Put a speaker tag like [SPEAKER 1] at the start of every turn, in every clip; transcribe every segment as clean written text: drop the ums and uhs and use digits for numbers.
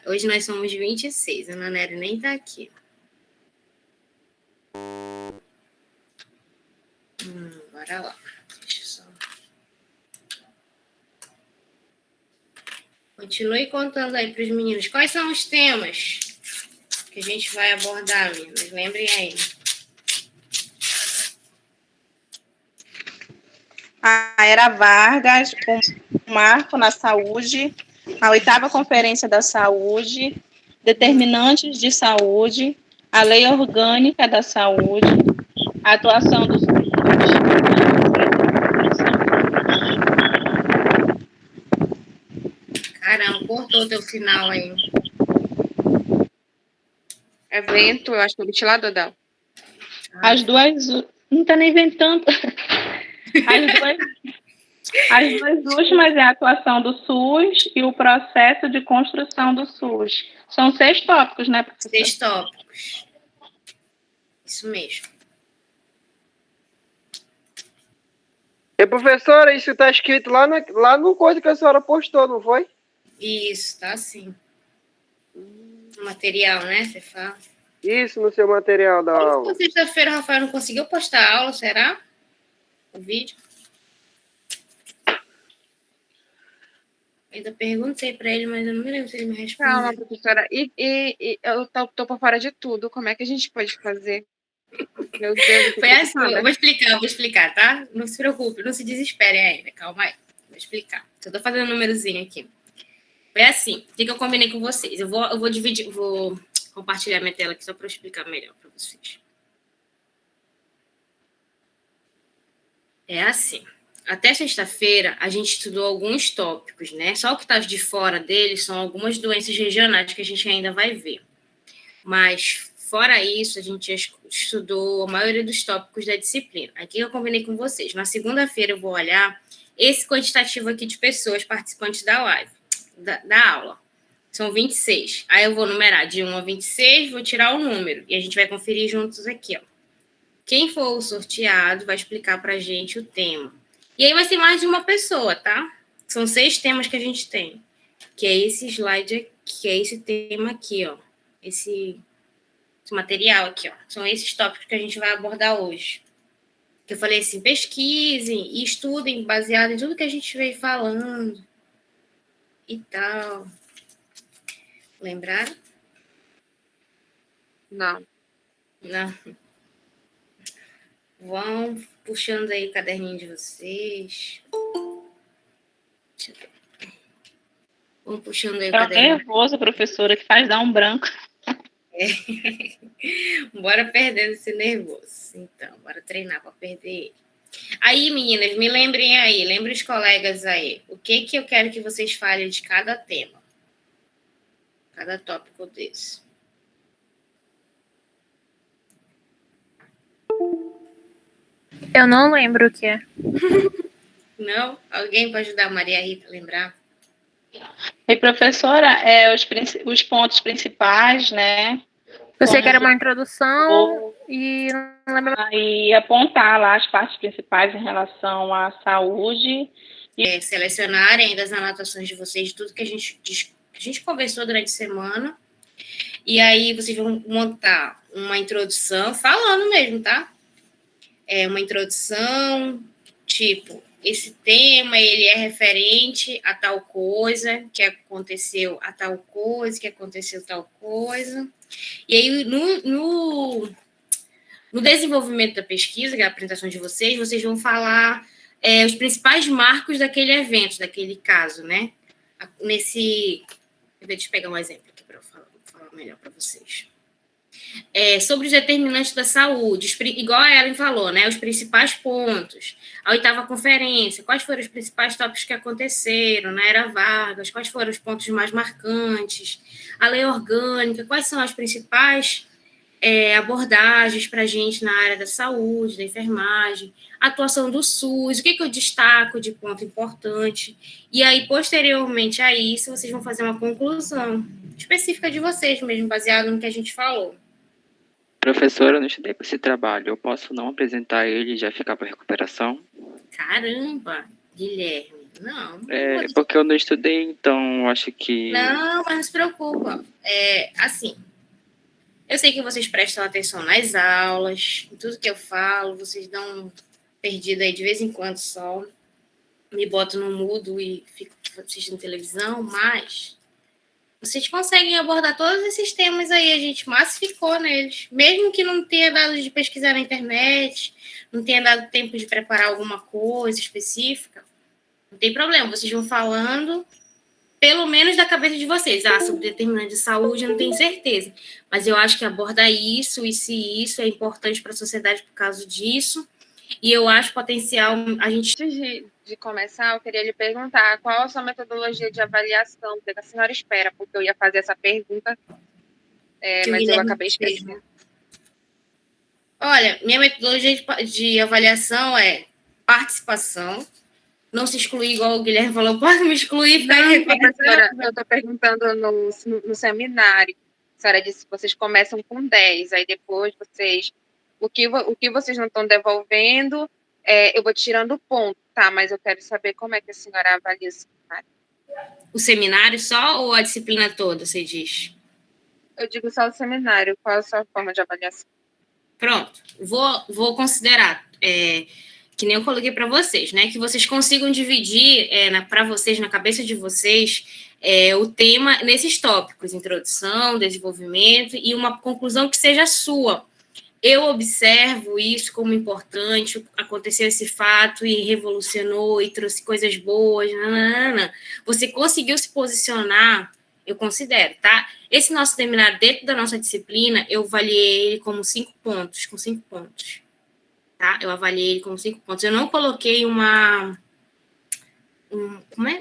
[SPEAKER 1] Hoje nós somos 26, a Ana Nery nem tá aqui. Bora lá. Deixa eu só... Continue contando aí para os meninos. Quais são os temas que a gente vai abordar, meninas? Lembrem aí.
[SPEAKER 2] A Era Vargas, o marco na saúde, a 8ª Conferência da Saúde, determinantes de saúde, a lei orgânica da saúde, a atuação dos
[SPEAKER 1] Caramba, cortou o teu final aí.
[SPEAKER 3] Evento, eu acho que é o ventilador dela.
[SPEAKER 2] As duas... Não tá nem inventando. As duas últimas é a atuação do SUS e o processo de construção do SUS. São 6 tópicos, né, professora?
[SPEAKER 1] 6 tópicos. Isso mesmo.
[SPEAKER 4] E, professora, isso está escrito lá no coisa que a senhora postou, não foi?
[SPEAKER 1] Isso, tá sim. O material, né, você fala?
[SPEAKER 4] Isso, no seu material da aula.
[SPEAKER 1] Sexta-feira o Rafael não conseguiu postar a aula, será? O vídeo? Ainda perguntei para ele, mas eu não me lembro se ele me respondeu.
[SPEAKER 3] Calma, professora. E eu tô por fora de tudo. Como é que a gente pode fazer? Meu Deus.
[SPEAKER 1] Foi assim, eu vou explicar, tá? Não se preocupe, não se desespere ainda. Calma aí. Vou explicar. Só tô fazendo um númerozinho aqui. Foi assim, o que eu combinei com vocês? Eu vou dividir, vou compartilhar minha tela aqui só para eu explicar melhor para vocês. É assim. Até sexta-feira, a gente estudou alguns tópicos, né? Só o que está de fora deles são algumas doenças regionais que a gente ainda vai ver. Mas, fora isso, a gente já estudou a maioria dos tópicos da disciplina. Aqui eu combinei com vocês. Na segunda-feira, eu vou olhar esse quantitativo aqui de pessoas participantes da live, da aula. São 26. Aí eu vou numerar de 1 a 26, vou tirar o número. E a gente vai conferir juntos aqui, ó. Quem for o sorteado vai explicar pra gente o tema. E aí vai ser mais de uma pessoa, tá? São 6 temas que a gente tem. Que é esse slide aqui, que é esse tema aqui, ó. Esse material aqui, ó. São esses tópicos que a gente vai abordar hoje. Que eu falei assim, pesquisem e estudem baseado em tudo que a gente veio falando. E tal. Lembraram?
[SPEAKER 3] Não.
[SPEAKER 1] Não. Vão puxando aí o caderninho de vocês. Deixa eu ver. Vão puxando aí o caderninho.
[SPEAKER 2] É nervoso, professora, que faz dar um branco.
[SPEAKER 1] É. Bora perdendo esse nervoso. Então, bora treinar para perder ele. Aí, meninas, me lembrem aí, lembrem os colegas aí. O que eu quero que vocês falem de cada tema? Cada tópico desse.
[SPEAKER 5] Eu não lembro o que é.
[SPEAKER 1] Não? Alguém pode ajudar a Maria Rita a lembrar?
[SPEAKER 2] E, professora, os pontos principais, né?
[SPEAKER 5] Eu sei que era uma introdução e não lembro.
[SPEAKER 2] E apontar lá as partes principais em relação à saúde.
[SPEAKER 1] Selecionarem das anotações de vocês, de tudo que a gente conversou durante a semana. E aí vocês vão montar uma introdução, falando mesmo, tá? Uma introdução, tipo, esse tema, ele é referente a tal coisa, que aconteceu a tal coisa, que aconteceu tal coisa. E aí, no desenvolvimento da pesquisa, que é a apresentação de vocês vão falar os principais marcos daquele evento, daquele caso, né? Deixa eu pegar um exemplo aqui para eu falar melhor para vocês. Sobre os determinantes da saúde, igual a Ellen falou, né? Os principais pontos. A 8ª conferência, quais foram os principais tópicos que aconteceram na Era Vargas, quais foram os pontos mais marcantes, a lei orgânica, quais são as principais abordagens para a gente na área da saúde, da enfermagem, a atuação do SUS, o que eu destaco de ponto importante. E aí, posteriormente a isso, vocês vão fazer uma conclusão específica de vocês mesmo, baseado no que a gente falou.
[SPEAKER 6] Professora, eu não estudei para esse trabalho. Eu posso não apresentar ele e já ficar para recuperação?
[SPEAKER 1] Caramba, Guilherme. Não.
[SPEAKER 6] É porque eu não estudei, então acho que.
[SPEAKER 1] Não, mas não se preocupa. Assim, eu sei que vocês prestam atenção nas aulas, em tudo que eu falo, vocês dão perdida aí de vez em quando só. Me boto no mudo e fico assistindo televisão, mas vocês conseguem abordar todos esses temas aí, a gente massificou neles. Mesmo que não tenha dado de pesquisar na internet, não tenha dado tempo de preparar alguma coisa específica, não tem problema, vocês vão falando, pelo menos da cabeça de vocês. Sobre determinante de saúde, eu não tenho certeza. Mas eu acho que abordar isso é importante para a sociedade por causa disso. E eu acho potencial a gente.
[SPEAKER 3] Antes de começar, eu queria lhe perguntar qual a sua metodologia de avaliação, o que a senhora espera, porque eu ia fazer essa pergunta, mas eu acabei esquecendo.
[SPEAKER 1] Olha, minha metodologia de avaliação é participação, não se excluir, igual o Guilherme falou, pode me excluir.
[SPEAKER 3] Não, professora, eu estou perguntando no seminário. A senhora disse que vocês começam com 10, aí depois vocês... O que vocês não estão devolvendo, eu vou tirando ponto, tá? Mas eu quero saber como é que a senhora avalia o seminário.
[SPEAKER 1] O seminário só ou a disciplina toda, você diz?
[SPEAKER 3] Eu digo só o seminário. Qual é a sua forma de avaliação?
[SPEAKER 1] Pronto. Vou considerar, que nem eu coloquei para vocês, né? Que vocês consigam dividir para vocês, na cabeça de vocês, o tema nesses tópicos: introdução, desenvolvimento e uma conclusão que seja sua. Eu observo isso como importante, aconteceu esse fato e revolucionou e trouxe coisas boas. Nanana. Você conseguiu se posicionar, eu considero, tá? Esse nosso seminário, dentro da nossa disciplina, eu avaliei ele como 5 pontos, com 5 pontos. Tá? Eu avaliei ele como 5 pontos. Eu não coloquei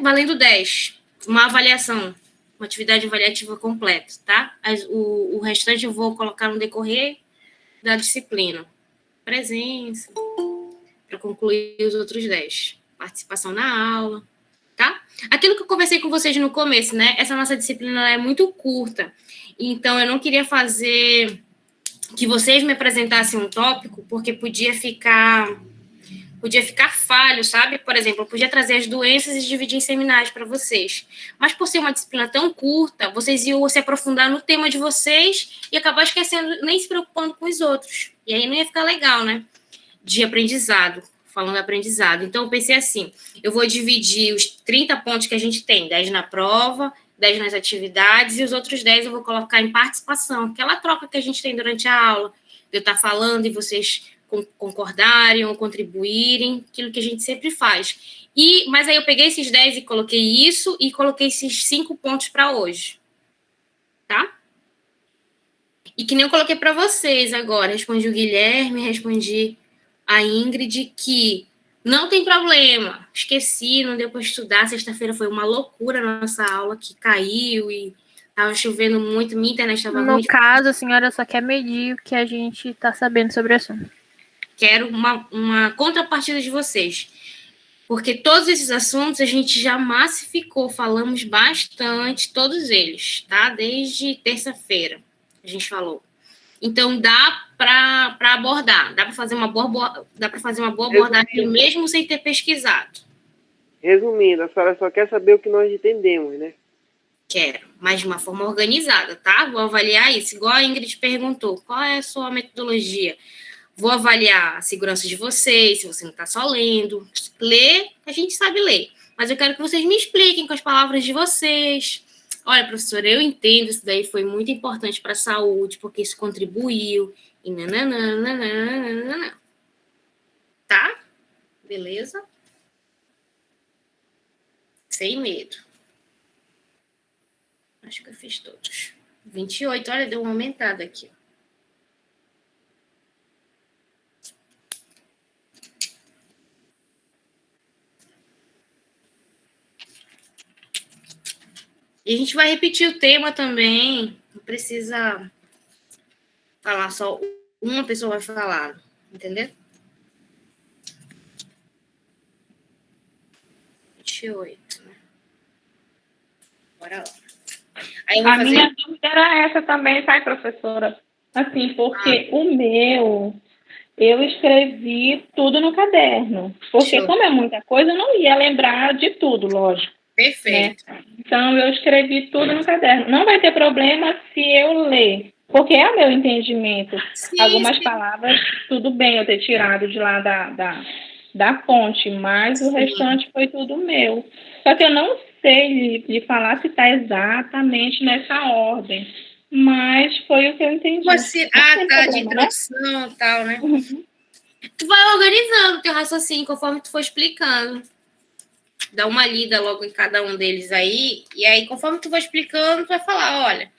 [SPEAKER 1] valendo 10, uma avaliação, uma atividade avaliativa completa, tá? O restante eu vou colocar no decorrer da disciplina. Presença, para concluir os outros 10. Participação na aula, tá? Aquilo que eu conversei com vocês no começo, né? Essa nossa disciplina é muito curta, então eu não queria fazer que vocês me apresentassem um tópico, porque podia ficar falho, sabe? Por exemplo, eu podia trazer as doenças e dividir em seminários para vocês. Mas por ser uma disciplina tão curta, vocês iam se aprofundar no tema de vocês e acabar esquecendo, nem se preocupando com os outros. E aí não ia ficar legal, né? De aprendizado, falando de aprendizado. Então, eu pensei assim, eu vou dividir os 30 pontos que a gente tem, 10 na prova, 10 nas atividades, e os outros 10 eu vou colocar em participação, aquela troca que a gente tem durante a aula, de eu estar falando e vocês concordarem ou contribuírem, aquilo que a gente sempre faz. Mas aí eu peguei esses 10 e coloquei isso, e coloquei esses 5 pontos para hoje. Tá? E que nem eu coloquei para vocês agora, respondi o Guilherme, respondi a Ingrid, que não tem problema, esqueci, não deu para estudar, sexta-feira foi uma loucura a nossa aula, que caiu e estava chovendo muito, minha internet estava ruim.
[SPEAKER 5] No caso, a senhora só quer medir o que a gente está sabendo sobre o assunto.
[SPEAKER 1] Quero uma contrapartida de vocês, porque todos esses assuntos a gente já massificou, falamos bastante, todos eles, tá? Desde terça-feira a gente falou. Então dá para abordar, dá para fazer uma boa abordagem mesmo sem ter pesquisado.
[SPEAKER 4] Resumindo, a senhora só quer saber o que nós entendemos, né?
[SPEAKER 1] Quero, mas de uma forma organizada, tá? Vou avaliar isso, igual a Ingrid perguntou, qual é a sua metodologia? Vou avaliar a segurança de vocês, se você não está só lendo. Ler, a gente sabe ler. Mas eu quero que vocês me expliquem com as palavras de vocês. Olha, professora, eu entendo, isso daí foi muito importante para a saúde, porque isso contribuiu. E nananana. Tá? Beleza? Sem medo. Acho que eu fiz todos. 28, olha, deu uma aumentada aqui. E a gente vai repetir o tema também. Não precisa falar só uma pessoa vai falar, entendeu? 28, né? Bora lá. Aí
[SPEAKER 2] A minha dúvida era essa também, sabe, professora? Assim, porque o meu, eu escrevi tudo no caderno. Porque
[SPEAKER 1] Show.
[SPEAKER 2] como é muita coisa, eu não ia lembrar de tudo, lógico.
[SPEAKER 1] Perfeito.
[SPEAKER 2] Então, eu escrevi tudo no caderno. Não vai ter problema se eu ler, porque é o meu entendimento.
[SPEAKER 1] Sim,
[SPEAKER 2] Algumas
[SPEAKER 1] sim.
[SPEAKER 2] palavras, tudo bem eu ter tirado de lá da fonte, mas o restante foi tudo meu. Só que eu não sei lhe falar se está exatamente nessa ordem, mas foi o que eu entendi.
[SPEAKER 1] Você,
[SPEAKER 2] Não tem
[SPEAKER 1] tá, de
[SPEAKER 2] problema, né?
[SPEAKER 1] introdução e tal, né?
[SPEAKER 2] Uhum.
[SPEAKER 1] Tu vai organizando o teu raciocínio conforme tu for explicando. Dá uma lida logo em cada um deles aí, e aí, conforme tu for explicando, tu vai falar, olha,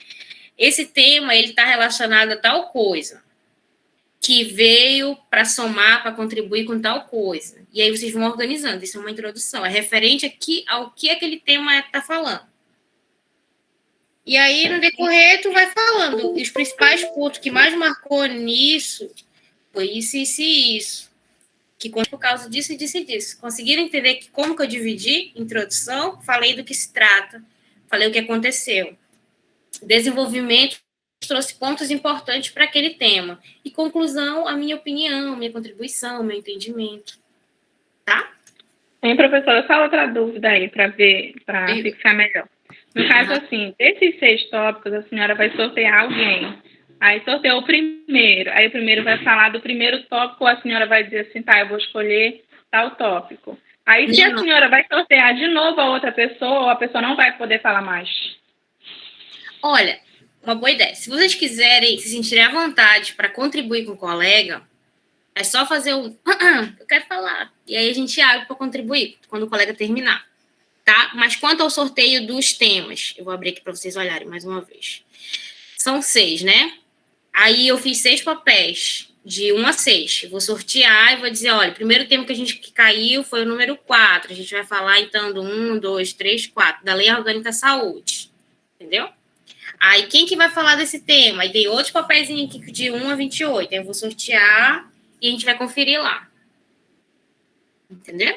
[SPEAKER 1] esse tema, ele está relacionado a tal coisa, que veio para somar, para contribuir com tal coisa. E aí vocês vão organizando, isso é uma introdução, é referente aqui ao que aquele tema está falando. E aí, no decorrer, tu vai falando, e os principais pontos que mais marcou nisso foi isso, isso e isso. Que por causa disso e disso e disso. Conseguiram entender que como que eu dividi introdução, falei do que se trata, falei o que aconteceu. Desenvolvimento trouxe pontos importantes para aquele tema. E conclusão, a minha opinião, minha contribuição, meu entendimento. Tá?
[SPEAKER 2] Hein, professora, só outra dúvida aí para fixar melhor. No caso, assim, desses 6 tópicos, a senhora vai sortear alguém. Aí sorteou o primeiro. Aí o primeiro vai falar do primeiro tópico, ou a senhora vai dizer assim, tá, eu vou escolher tal tópico. Aí se a senhora vai sortear de novo a outra pessoa, ou a pessoa não vai poder falar mais?
[SPEAKER 1] Olha, uma boa ideia. Se vocês quiserem se sentirem à vontade para contribuir com o colega, é só fazer um... eu quero falar. E aí a gente abre para contribuir, quando o colega terminar. Tá? Mas quanto ao sorteio dos temas, eu vou abrir aqui para vocês olharem mais uma vez. São 6, né? Aí eu fiz 6 papéis, de 1 a 6. Eu vou sortear e vou dizer, olha, o primeiro tema que caiu foi o número 4. A gente vai falar, então, do 1, 2, 3, 4, da Lei Orgânica da Saúde. Entendeu? Aí, quem que vai falar desse tema? Aí tem outros papéizinhos aqui de 1 a 28. Aí eu vou sortear e a gente vai conferir lá. Entendeu?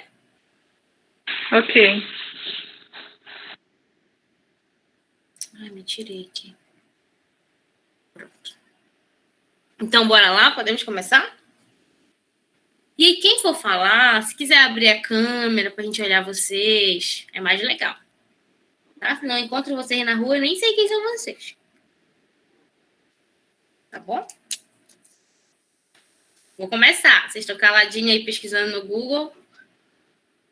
[SPEAKER 2] Ok.
[SPEAKER 1] Ai, me tirei aqui. Pronto. Então, bora lá? Podemos começar? E aí, quem for falar, se quiser abrir a câmera pra gente olhar vocês, é mais legal. Tá? Se não encontro vocês na rua, eu nem sei quem são vocês. Tá bom? Vou começar. Vocês estão caladinhos aí pesquisando no Google.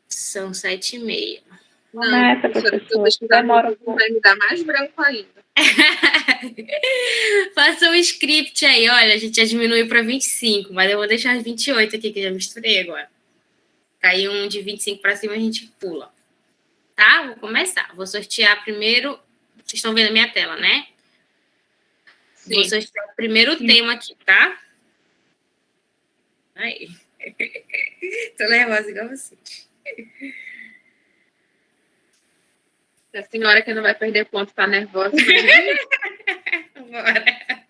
[SPEAKER 1] São 7h30.
[SPEAKER 2] Começa, professora. Demora um pouco.
[SPEAKER 3] Vai me dar mais branco ainda.
[SPEAKER 1] Faça um script aí. Olha, a gente já diminuiu para 25, mas eu vou deixar as 28 aqui, que eu já misturei agora. Caiu um de 25 para cima, a gente pula. Tá? Vou começar. Vou sortear primeiro. Vocês estão vendo a minha tela, né? Sim. Vou sortear o primeiro tema aqui, tá? Aí. Tô nervosa igual vocês.
[SPEAKER 3] A senhora que não vai perder ponto tá nervosa.
[SPEAKER 1] Bora.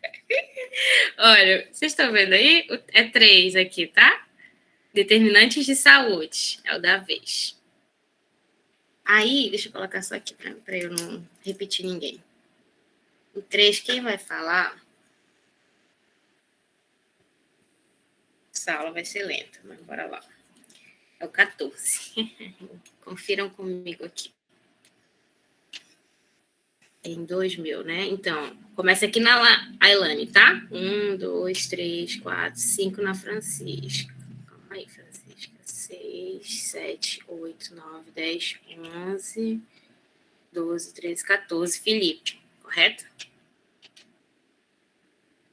[SPEAKER 1] Olha, vocês estão vendo aí? É 3 aqui, tá? Determinantes de saúde. É o da vez. Aí, deixa eu colocar só aqui para eu não repetir ninguém. O 3, quem vai falar? Essa aula vai ser lenta, mas bora lá. É o 14. Confiram comigo aqui. Tem 2.000, né? Então, começa aqui na Ailane, tá? 1, 2, 3, 4, 5 na Francisca. Calma aí, Francisca. 6, 7, 8, 9, 10, 11, 12, 13, 14. Felipe, correto?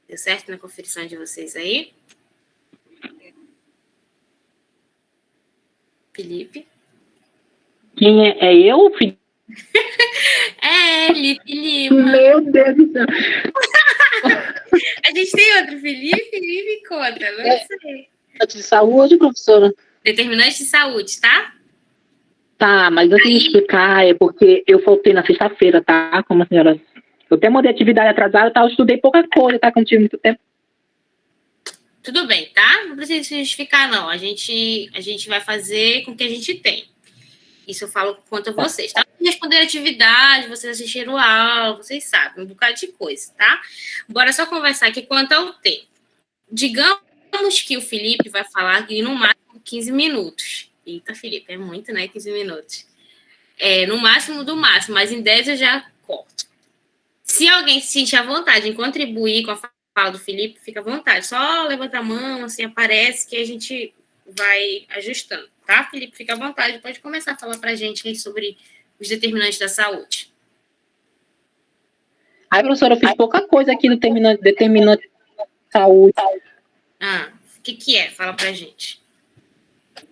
[SPEAKER 1] Deu certo na conferição de vocês aí? Felipe?
[SPEAKER 7] Quem é? É eu, Felipe?
[SPEAKER 1] É, Felipe Lima.
[SPEAKER 7] Meu Deus do céu.
[SPEAKER 1] A gente tem outro Felipe? Felipe conta, não sei.
[SPEAKER 7] De saúde, professora?
[SPEAKER 1] Determinante de saúde, tá?
[SPEAKER 7] Tá, mas antes de explicar, é porque eu faltei na sexta-feira, tá? Como a senhora... Eu até mandei atividade atrasada, tá? Eu estudei pouca coisa, tá? Como tive muito tempo.
[SPEAKER 1] Tudo bem, tá? Não precisa se justificar, não. A gente vai fazer com o que a gente tem. Isso eu falo quanto a vocês, tá? Responder atividade, vocês assistiram a aula, vocês sabem, um bocado de coisa, tá? Bora só conversar aqui quanto ao tempo. Digamos Digamos que o Felipe vai falar que no máximo 15 minutos. Eita, Felipe, é muito, né? 15 minutos. No máximo do máximo, mas em 10 eu já corto. Se alguém se sentir à vontade em contribuir com a fala do Felipe, fica à vontade. Só levanta a mão, assim, aparece que a gente vai ajustando, tá, Felipe? Fica à vontade, pode começar a falar pra gente aí sobre os determinantes da saúde.
[SPEAKER 7] Ai, professora, eu fiz pouca coisa aqui no determinante da saúde.
[SPEAKER 1] O que é? Fala pra gente.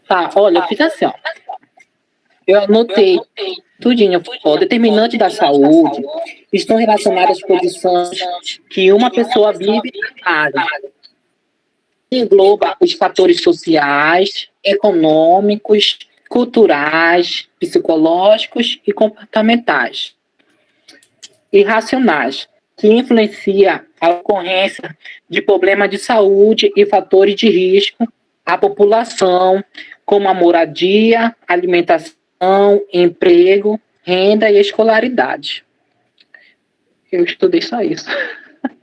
[SPEAKER 7] Tá, olha, eu fiz assim, ó. Eu anotei tudinho. Ó, determinantes da saúde estão relacionados às condições que uma pessoa vive e trabalha. Engloba os fatores sociais, econômicos, culturais, psicológicos e comportamentais. E racionais, que influencia a ocorrência de problemas de saúde e fatores de risco à população, como a moradia, alimentação, emprego, renda e escolaridade. Eu estudei só isso.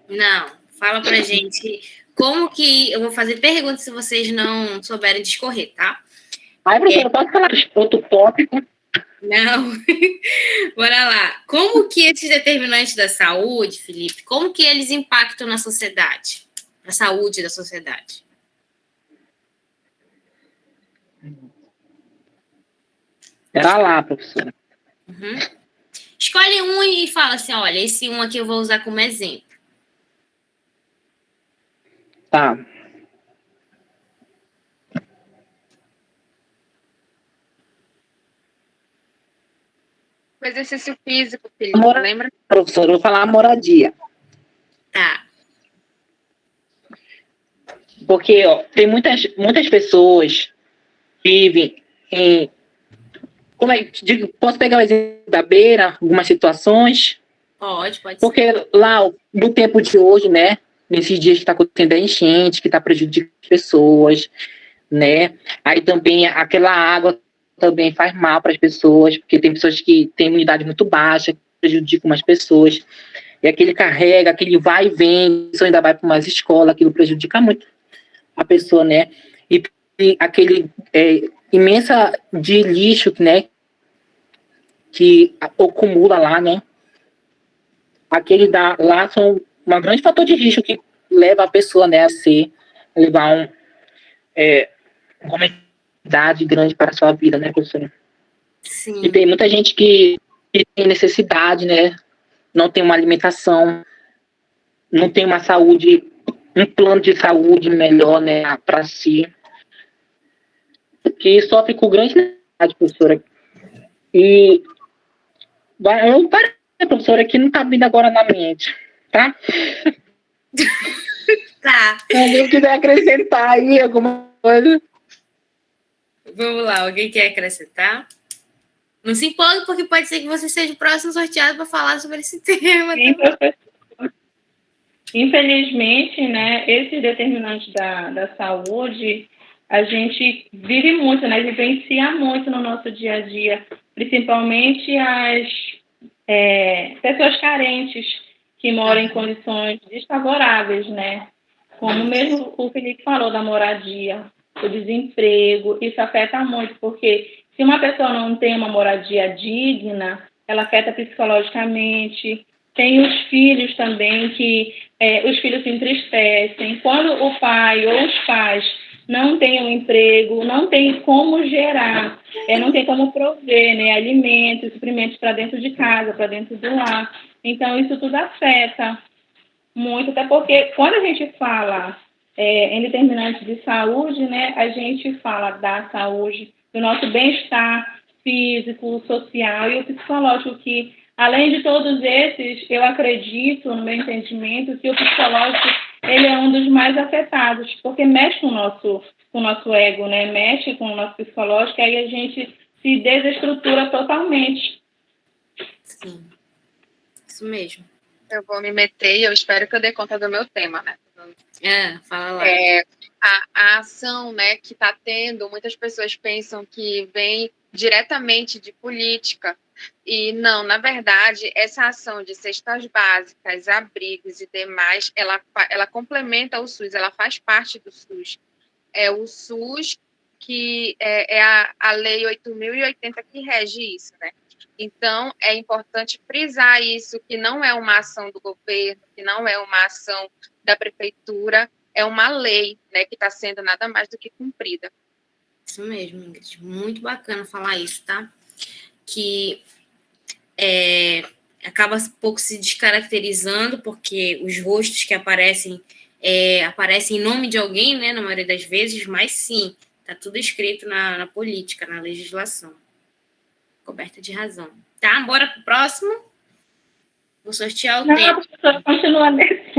[SPEAKER 1] Não, fala pra gente como que... Eu vou fazer perguntas se vocês não souberem discorrer, tá?
[SPEAKER 7] Aí, professora, posso falar de outro tópico?
[SPEAKER 1] Não. Bora lá. Como que esses determinantes da saúde, Felipe, como que eles impactam na sociedade? Na saúde da sociedade?
[SPEAKER 7] Era lá, professora.
[SPEAKER 1] Uhum. Escolhe um e fala assim, olha, esse um aqui eu vou usar como exemplo.
[SPEAKER 7] Tá.
[SPEAKER 3] O exercício físico, Felipe, lembra?
[SPEAKER 7] Professora, eu vou falar moradia.
[SPEAKER 1] Tá.
[SPEAKER 7] Porque, ó, tem muitas pessoas que vivem em... posso pegar o exemplo da Beira, algumas situações?
[SPEAKER 1] Pode ser.
[SPEAKER 7] Porque lá, no tempo de hoje, né, nesses dias que está acontecendo a enchente, que está prejudicando as pessoas, né, aí também aquela água também faz mal para as pessoas, porque tem pessoas que têm imunidade muito baixa, que prejudicam as pessoas, e aquele carrega, aquele vai e vem, a pessoa ainda vai para umas escolas, aquilo prejudica muito a pessoa, né, e aquele imensa de lixo, né, que acumula lá, né, aquele lá são um grande fator de risco que leva a pessoa, né, a levar uma idade grande para a sua vida, né, professora?
[SPEAKER 1] Sim.
[SPEAKER 7] E tem muita gente que tem necessidade, né, não tem uma alimentação, não tem uma saúde, um plano de saúde melhor, né, para si, que sofre com grande necessidade, professora. E eu parei, professora, que não está vindo agora na mente, tá?
[SPEAKER 1] Tá.
[SPEAKER 7] Se alguém quiser acrescentar aí alguma coisa.
[SPEAKER 1] Vamos lá, alguém quer acrescentar? Não se empolgue, porque pode ser que você seja o próximo sorteado para falar sobre esse tema.
[SPEAKER 2] Sim, professor. Infelizmente, né, esses determinantes da saúde, a gente vive muito, né, vivencia muito no nosso dia a dia, principalmente as pessoas carentes que moram em condições desfavoráveis, né? Como mesmo o Felipe falou da moradia, o desemprego, isso afeta muito, porque se uma pessoa não tem uma moradia digna, ela afeta psicologicamente. Tem os filhos também, que os filhos se entristecem. Quando o pai ou os pais não têm um emprego, não tem como gerar, não tem como prover, né, alimentos, suprimentos para dentro de casa, para dentro do lar. Então, isso tudo afeta muito, até porque quando a gente fala em determinantes de saúde, né, a gente fala da saúde, do nosso bem-estar físico, social e o psicológico, que, além de todos esses, eu acredito, no meu entendimento, que o psicológico ele é um dos mais afetados, porque mexe com o nosso ego, né? Mexe com o nosso psicológico, e aí a gente se desestrutura totalmente.
[SPEAKER 1] Sim, isso mesmo.
[SPEAKER 3] Eu vou me meter e eu espero que eu dê conta do meu tema, né?
[SPEAKER 1] Fala lá.
[SPEAKER 3] A ação, né, que está tendo, muitas pessoas pensam que vem diretamente de política, E não, na verdade, essa ação de cestas básicas, abrigos e demais, ela complementa o SUS, ela faz parte do SUS. É o SUS que é a Lei 8.080 que rege isso, né? Então, é importante frisar isso, que não é uma ação do governo, que não é uma ação da prefeitura, é uma lei, né, que está sendo nada mais do que cumprida.
[SPEAKER 1] Isso mesmo, Ingrid. Muito bacana falar isso, tá? Que acaba um pouco se descaracterizando, porque os rostos que aparecem aparecem em nome de alguém, né, na maioria das vezes, mas sim, tá tudo escrito na política, na legislação. Coberta de razão. Tá? Bora pro próximo? Vou sortear o tempo.
[SPEAKER 2] Não, professora, continua nesse.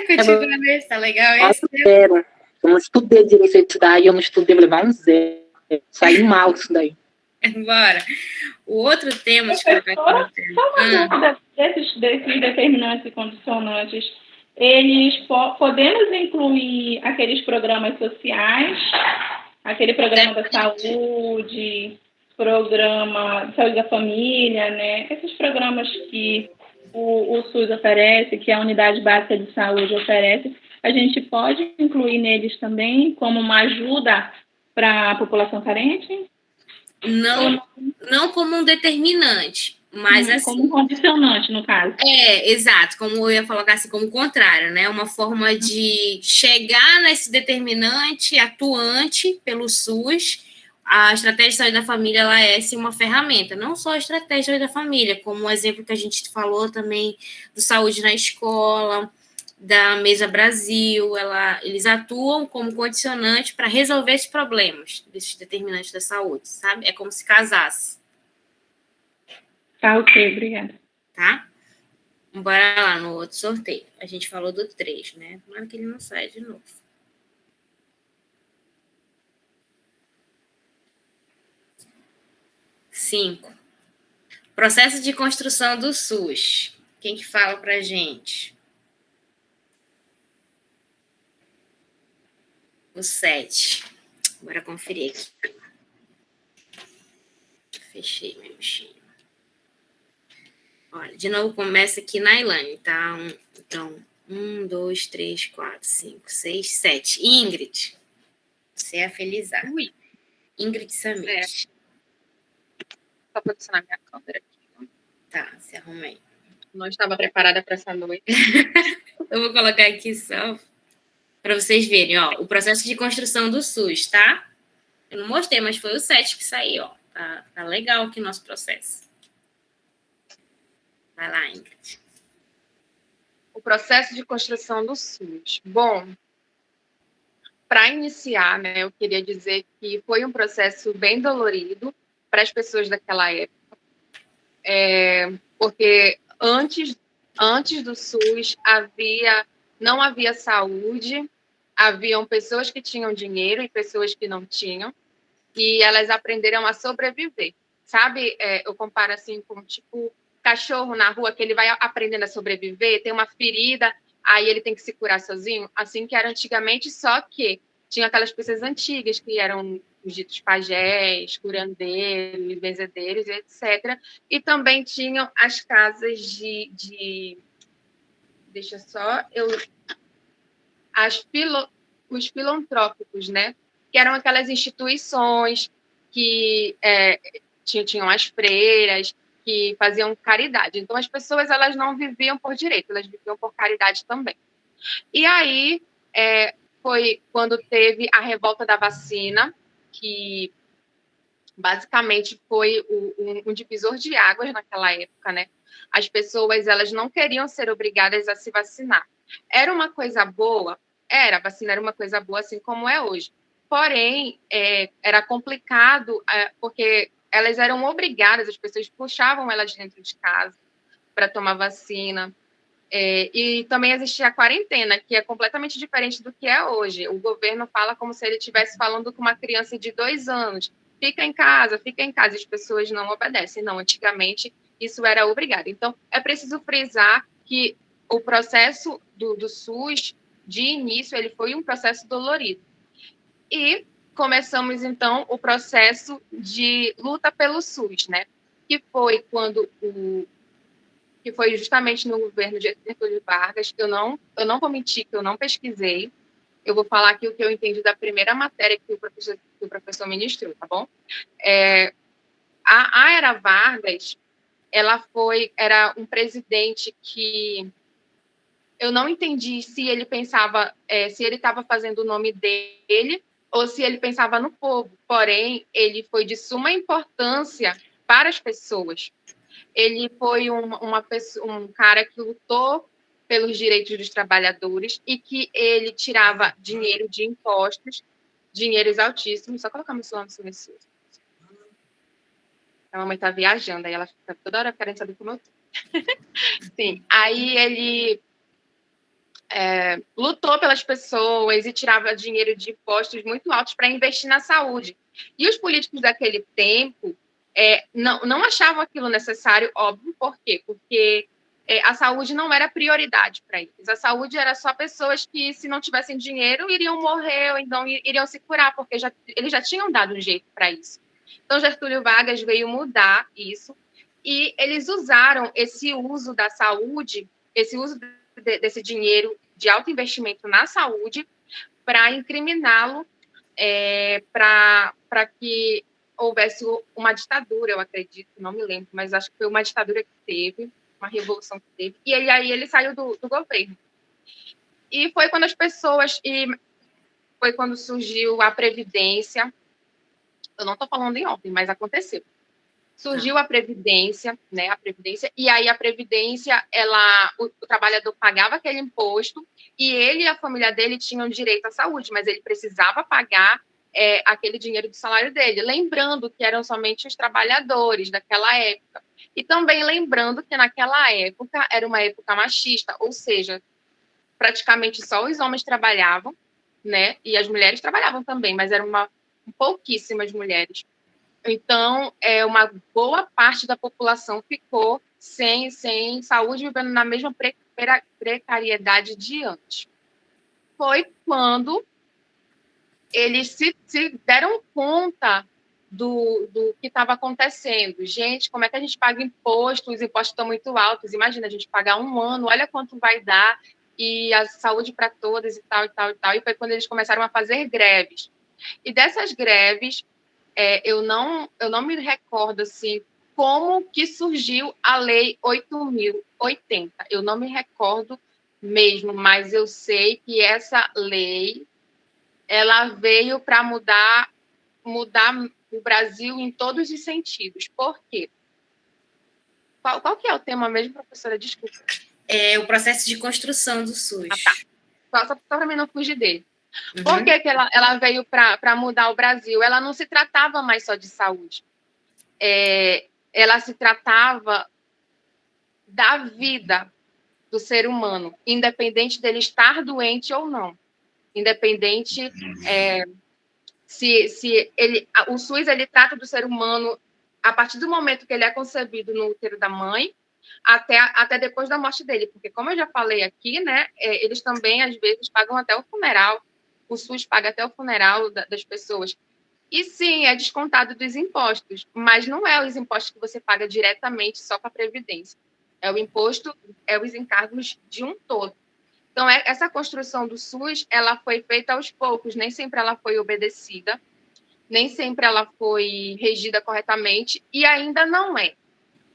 [SPEAKER 1] Continua nesse, tá legal esse?
[SPEAKER 7] Zero. Eu não estudei direito daí, eu não estudei, vou levar um zero. Saí mal disso daí.
[SPEAKER 1] Bora. O outro tema, deixa eu colocar aqui no
[SPEAKER 2] Só uma dúvida desses determinantes e condicionantes. Eles podemos incluir aqueles programas sociais, aquele programa da saúde, programa de saúde da família, né? Esses programas que o SUS oferece, que a Unidade Básica de Saúde oferece, a gente pode incluir neles também como uma ajuda para a população carente?
[SPEAKER 1] Não como um determinante, mas assim...
[SPEAKER 2] Como um condicionante, no caso.
[SPEAKER 1] Exato, como eu ia colocar assim, como contrário, né? Uma forma de chegar nesse determinante atuante pelo SUS. A estratégia de saúde da família, ela é sim uma ferramenta, não só a estratégia de saúde da família, como o exemplo que a gente falou também do Saúde na Escola, da Mesa Brasil, eles atuam como condicionante para resolver esses problemas, desses determinantes da saúde, sabe? É como se casasse.
[SPEAKER 2] Tá, ok, obrigada.
[SPEAKER 1] Tá? Bora lá no outro sorteio. A gente falou do 3, né? Tomara que ele não saia de novo. 5. Processo de construção do SUS. Quem que fala pra gente? O 7. Bora conferir aqui. Fechei meu bichinho. Olha, de novo começa aqui na Ilane, tá? Então, 1, 2, 3, 4, 5, 6, 7. Ingrid, você é a Felizar. Ingrid Samit.
[SPEAKER 3] Só posicionar minha câmera aqui.
[SPEAKER 1] Tá, se arruma aí.
[SPEAKER 3] Não estava preparada para essa noite.
[SPEAKER 1] Eu vou colocar aqui só para vocês verem, ó, o processo de construção do SUS, tá? Eu não mostrei, mas foi o 7 que saiu, ó. Tá legal aqui o nosso processo. Vai lá, Ingrid.
[SPEAKER 3] O processo de construção do SUS. Bom, para iniciar, né, eu queria dizer que foi um processo bem dolorido para as pessoas daquela época, porque antes do SUS não havia saúde, haviam pessoas que tinham dinheiro e pessoas que não tinham, e elas aprenderam a sobreviver. Sabe, eu comparo assim com, tipo, cachorro na rua, que ele vai aprendendo a sobreviver, tem uma ferida, aí ele tem que se curar sozinho, assim que era antigamente, só que tinha aquelas pessoas antigas que eram os ditos pajés, curandeiros, benzedeiros, etc. E também tinham as casas os filantrópicos, né? Que eram aquelas instituições que tinham as freiras, que faziam caridade. Então, as pessoas, elas não viviam por direito, elas viviam por caridade também. E aí, foi quando teve a revolta da vacina, que basicamente foi um divisor de águas naquela época, né? As pessoas, elas não queriam ser obrigadas a se vacinar. Era uma coisa boa? A vacina era uma coisa boa, assim como é hoje. Porém, era complicado, porque elas eram obrigadas, as pessoas puxavam elas dentro de casa para tomar vacina. E também existia a quarentena, que é completamente diferente do que é hoje. O governo fala como se ele estivesse falando com uma criança de 2 anos. Fica em casa, as pessoas não obedecem. Não, antigamente isso era obrigado. Então, é preciso frisar que o processo do SUS, de início, ele foi um processo dolorido. E começamos, então, o processo de luta pelo SUS, né? que foi que foi justamente no governo de Getúlio Vargas. Eu não vou mentir que eu não pesquisei. Eu vou falar aqui o que eu entendi da primeira matéria que o professor ministrou, tá bom? A Era Vargas, era um presidente que eu não entendi se ele pensava, se ele estava fazendo o nome dele ou se ele pensava no povo. Porém, ele foi de suma importância para as pessoas. Ele foi um cara que lutou pelos direitos dos trabalhadores e que ele tirava dinheiro de impostos, dinheiros altíssimos. Só colocar meu celular no silencioso. A mamãe está viajando, aí ela fica toda hora querendo saber como eu tô. Sim, aí ele lutou pelas pessoas e tirava dinheiro de impostos muito altos para investir na saúde. E os políticos daquele tempo não achavam aquilo necessário, óbvio. Por quê? Porque a saúde não era prioridade para eles. A saúde era só pessoas que, se não tivessem dinheiro, iriam morrer ou então iriam se curar, porque eles já tinham dado um jeito para isso. Então, Getúlio Vargas veio mudar isso e eles usaram esse uso da saúde, esse uso desse dinheiro de alto investimento na saúde para incriminá-lo, para que houvesse uma ditadura, eu acredito, não me lembro, mas acho que foi uma ditadura que teve, uma revolução que teve, e aí ele saiu do governo. E foi quando foi quando surgiu a Previdência. Eu não estou falando em ontem, mas aconteceu. Surgiu a Previdência, né? A Previdência, e aí a Previdência, o trabalhador pagava aquele imposto e ele e a família dele tinham direito à saúde, mas ele precisava pagar aquele dinheiro do salário dele, lembrando que eram somente os trabalhadores daquela época. E também lembrando que naquela época era uma época machista, ou seja, praticamente só os homens trabalhavam, né? E as mulheres trabalhavam também, mas eram pouquíssimas mulheres. Então, uma boa parte da população ficou sem saúde, vivendo na mesma precariedade de antes. Foi quando eles se deram conta do que estava acontecendo. Gente, como é que a gente paga imposto? Os impostos estão muito altos. Imagina, a gente pagar um ano, olha quanto vai dar, e a saúde para todas e tal, e tal, e tal. E foi quando eles começaram a fazer greves. E dessas greves, eu não me recordo assim como que surgiu a Lei 8.080. Eu não me recordo mesmo, mas eu sei que essa lei ela veio para mudar o Brasil em todos os sentidos. Por quê? Qual que é o tema mesmo, professora? Desculpa.
[SPEAKER 1] É o processo de construção do SUS.
[SPEAKER 3] Tá. Só para mim não fugir dele. Uhum. Por que ela veio para mudar o Brasil? Ela não se tratava mais só de saúde. Ela se tratava da vida do ser humano, independente dele estar doente ou não. Independente o SUS ele trata do ser humano a partir do momento que ele é concebido no útero da mãe até depois da morte dele, porque como eu já falei aqui, né, eles também às vezes pagam até o funeral. O SUS paga até o funeral das pessoas. E sim, é descontado dos impostos, mas não é os impostos que você paga diretamente só para a Previdência. É o imposto, os encargos de um todo. Então, essa construção do SUS, ela foi feita aos poucos, nem sempre ela foi obedecida, nem sempre ela foi regida corretamente, e ainda não é.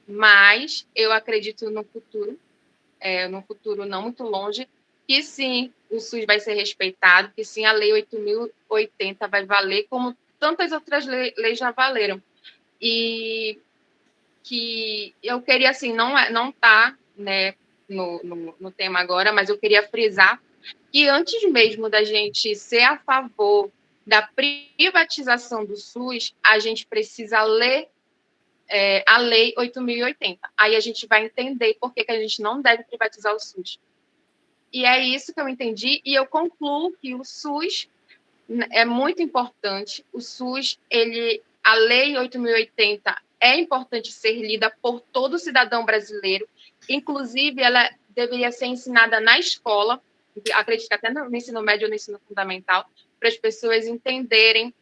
[SPEAKER 3] Mas eu acredito no futuro não muito longe, que sim, o SUS vai ser respeitado, que sim, a Lei 8.080 vai valer, como tantas outras leis já valeram. E que eu queria, assim, não tá, né, no tema agora, mas eu queria frisar que antes mesmo da gente ser a favor da privatização do SUS, a gente precisa ler a Lei 8.080. Aí a gente vai entender por que a gente não deve privatizar o SUS. E é isso que eu entendi, e eu concluo que o SUS é muito importante. O SUS, a Lei 8.080 é importante ser lida por todo cidadão brasileiro, inclusive ela deveria ser ensinada na escola, acredito que até no ensino médio ou no ensino fundamental, para as pessoas entenderem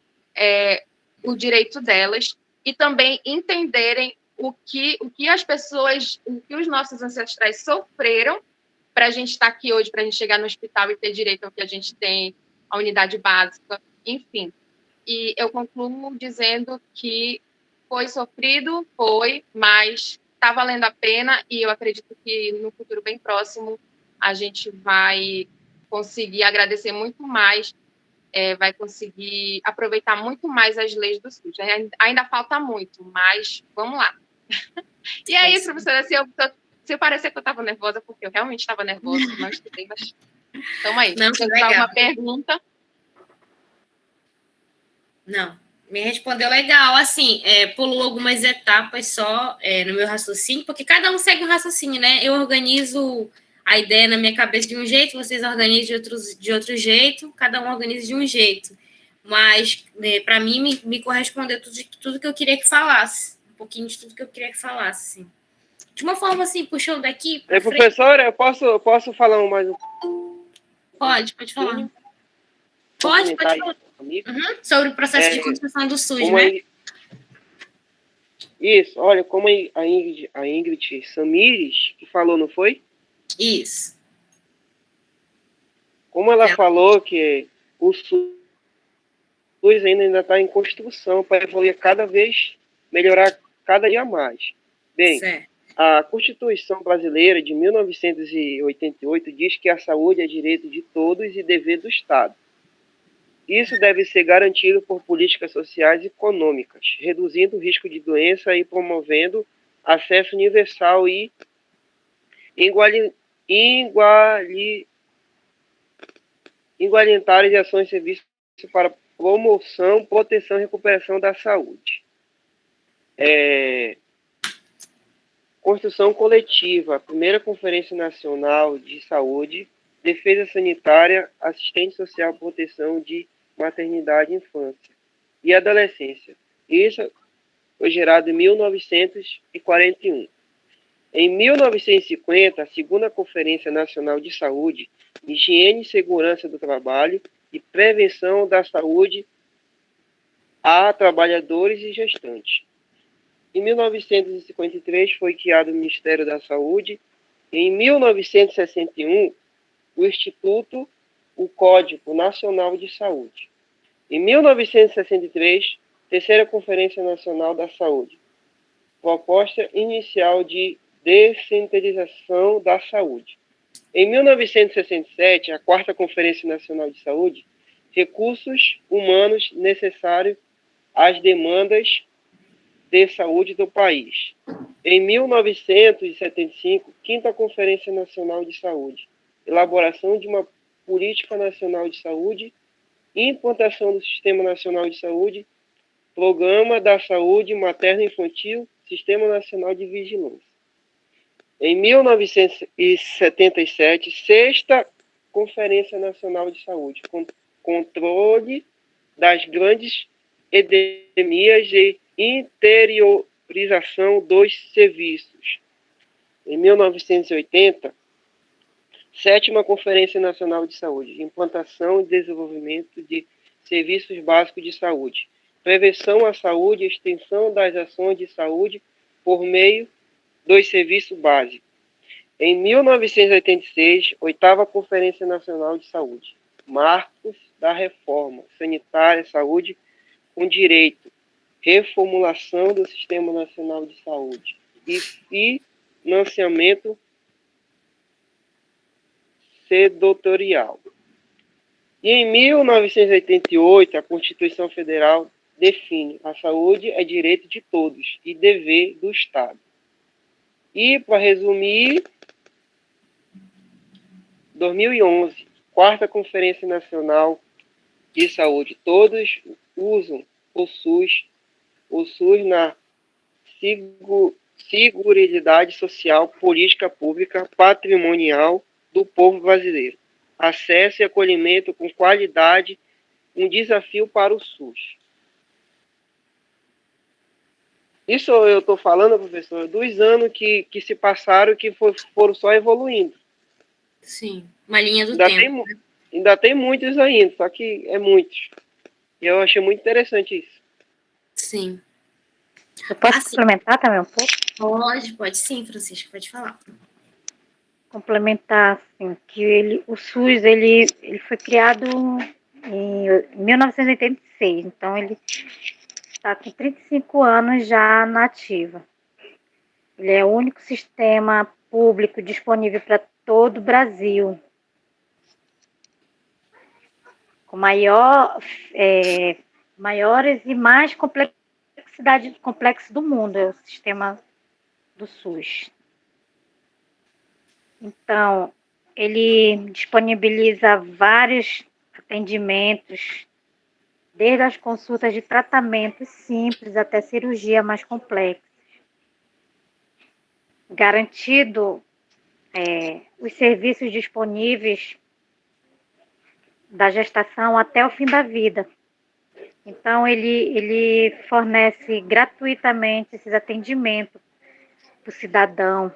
[SPEAKER 3] o direito delas e também entenderem o que as pessoas, o que os nossos ancestrais sofreram para a gente estar aqui hoje, para a gente chegar no hospital e ter direito ao que a gente tem, a unidade básica, enfim. E eu concluo dizendo que foi sofrido, mas está valendo a pena, e eu acredito que no futuro bem próximo a gente vai conseguir agradecer muito mais, vai conseguir aproveitar muito mais as leis do SUS. Ainda falta muito, mas vamos lá. E é isso, professora, se eu parecer que eu estava nervosa, porque eu realmente estava nervosa, não estudei, mas estamos aí.
[SPEAKER 1] Não,
[SPEAKER 3] Se
[SPEAKER 1] legal.
[SPEAKER 3] alguma pergunta...
[SPEAKER 1] Não, me respondeu legal. Assim, pulou algumas etapas só no meu raciocínio, porque cada um segue um raciocínio, né? Eu organizo a ideia na minha cabeça de um jeito, vocês organizam de outro jeito, cada um organiza de um jeito. Mas, para mim, me correspondeu tudo que eu queria que falasse. Um pouquinho de tudo que eu queria que falasse, assim. De uma forma, assim, puxando daqui pra frente.
[SPEAKER 4] Professora, eu posso falar mais um?
[SPEAKER 1] Pode falar. Pode falar. Sobre o processo de construção do SUS, né?
[SPEAKER 4] Isso, olha, como a Ingrid Samires que falou, não foi?
[SPEAKER 1] Isso.
[SPEAKER 4] Como ela falou que o SUS ainda está em construção para evoluir cada vez, melhorar cada dia mais. Bem, certo. A Constituição Brasileira de 1988 diz que a saúde é direito de todos e dever do Estado. Isso deve ser garantido por políticas sociais e econômicas, reduzindo o risco de doença e promovendo acesso universal e igualitário de ações e serviços para promoção, proteção e recuperação da saúde. Construção coletiva, a primeira Conferência Nacional de Saúde, Defesa Sanitária, Assistente Social, Proteção de Maternidade, Infância e Adolescência. Isso foi gerado em 1941. Em 1950, a segunda Conferência Nacional de Saúde, Higiene e Segurança do Trabalho e Prevenção da Saúde a Trabalhadores e Gestantes. Em 1953 foi criado o Ministério da Saúde. Em 1961, o Instituto, o Código Nacional de Saúde. Em 1963, terceira Conferência Nacional da Saúde. Proposta inicial de descentralização da saúde. Em 1967, a quarta Conferência Nacional de Saúde, recursos humanos necessários às demandas de saúde do país. Em 1975, quinta Conferência Nacional de Saúde, elaboração de uma política nacional de saúde, implantação do Sistema Nacional de Saúde, Programa da Saúde Materno-Infantil, Sistema Nacional de Vigilância. Em 1977, sexta Conferência Nacional de Saúde, controle das grandes epidemias e interiorização dos serviços. Em 1980, sétima Conferência Nacional de Saúde, implantação e desenvolvimento de serviços básicos de saúde, prevenção à saúde e extensão das ações de saúde por meio dos serviços básicos. Em 1986, oitava Conferência Nacional de Saúde, marcos da reforma sanitária, saúde com direito, reformulação do Sistema Nacional de Saúde e financiamento setorial. E em 1988, a Constituição Federal define a saúde é direito de todos e dever do Estado. E, para resumir, 2011, quarta Conferência Nacional de Saúde. Todos usam o SUS na seguridade social, política pública, patrimonial do povo brasileiro. Acesso e acolhimento com qualidade, um desafio para o SUS. Isso eu estou falando, professor, dos anos que se passaram, que foram só evoluindo.
[SPEAKER 1] Sim, uma linha do tempo.
[SPEAKER 4] Ainda tem muitos ainda, só que é muitos. E eu achei muito interessante isso.
[SPEAKER 1] Sim.
[SPEAKER 5] Eu posso
[SPEAKER 1] Assim.
[SPEAKER 5] complementar também um pouco?
[SPEAKER 1] Pode sim, Francisco, pode falar.
[SPEAKER 5] Complementar, assim, que o SUS, ele foi criado em 1986, então ele está com 35 anos já na ativa. Ele é o único sistema público disponível para todo o Brasil, com maiores e mais complexo do mundo, é o sistema do SUS. Então, ele disponibiliza vários atendimentos, desde as consultas de tratamento simples até cirurgia mais complexa. Garantido os serviços disponíveis da gestação até o fim da vida. Então, ele fornece gratuitamente esses atendimentos para o cidadão,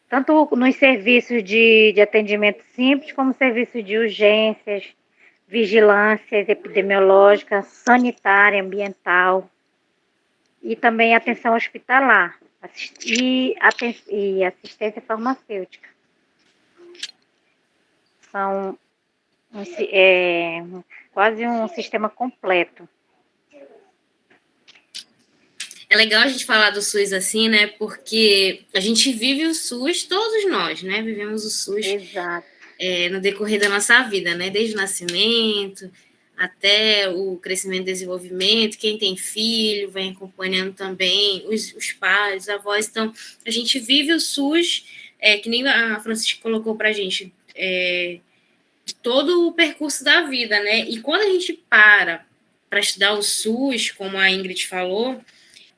[SPEAKER 5] tanto nos serviços de atendimento simples, como serviços de urgências, vigilâncias epidemiológica, sanitária, ambiental, e também atenção hospitalar e assistência farmacêutica. São quase um sistema completo.
[SPEAKER 1] É legal a gente falar do SUS assim, né? Porque a gente vive o SUS, todos nós, né? Vivemos o SUS no decorrer da nossa vida, né? Desde o nascimento até o crescimento e desenvolvimento. Quem tem filho vem acompanhando também, os pais, os avós. Então, a gente vive o SUS, que nem a Francisca colocou para a gente, de todo o percurso da vida, né? E quando a gente para estudar o SUS, como a Ingrid falou,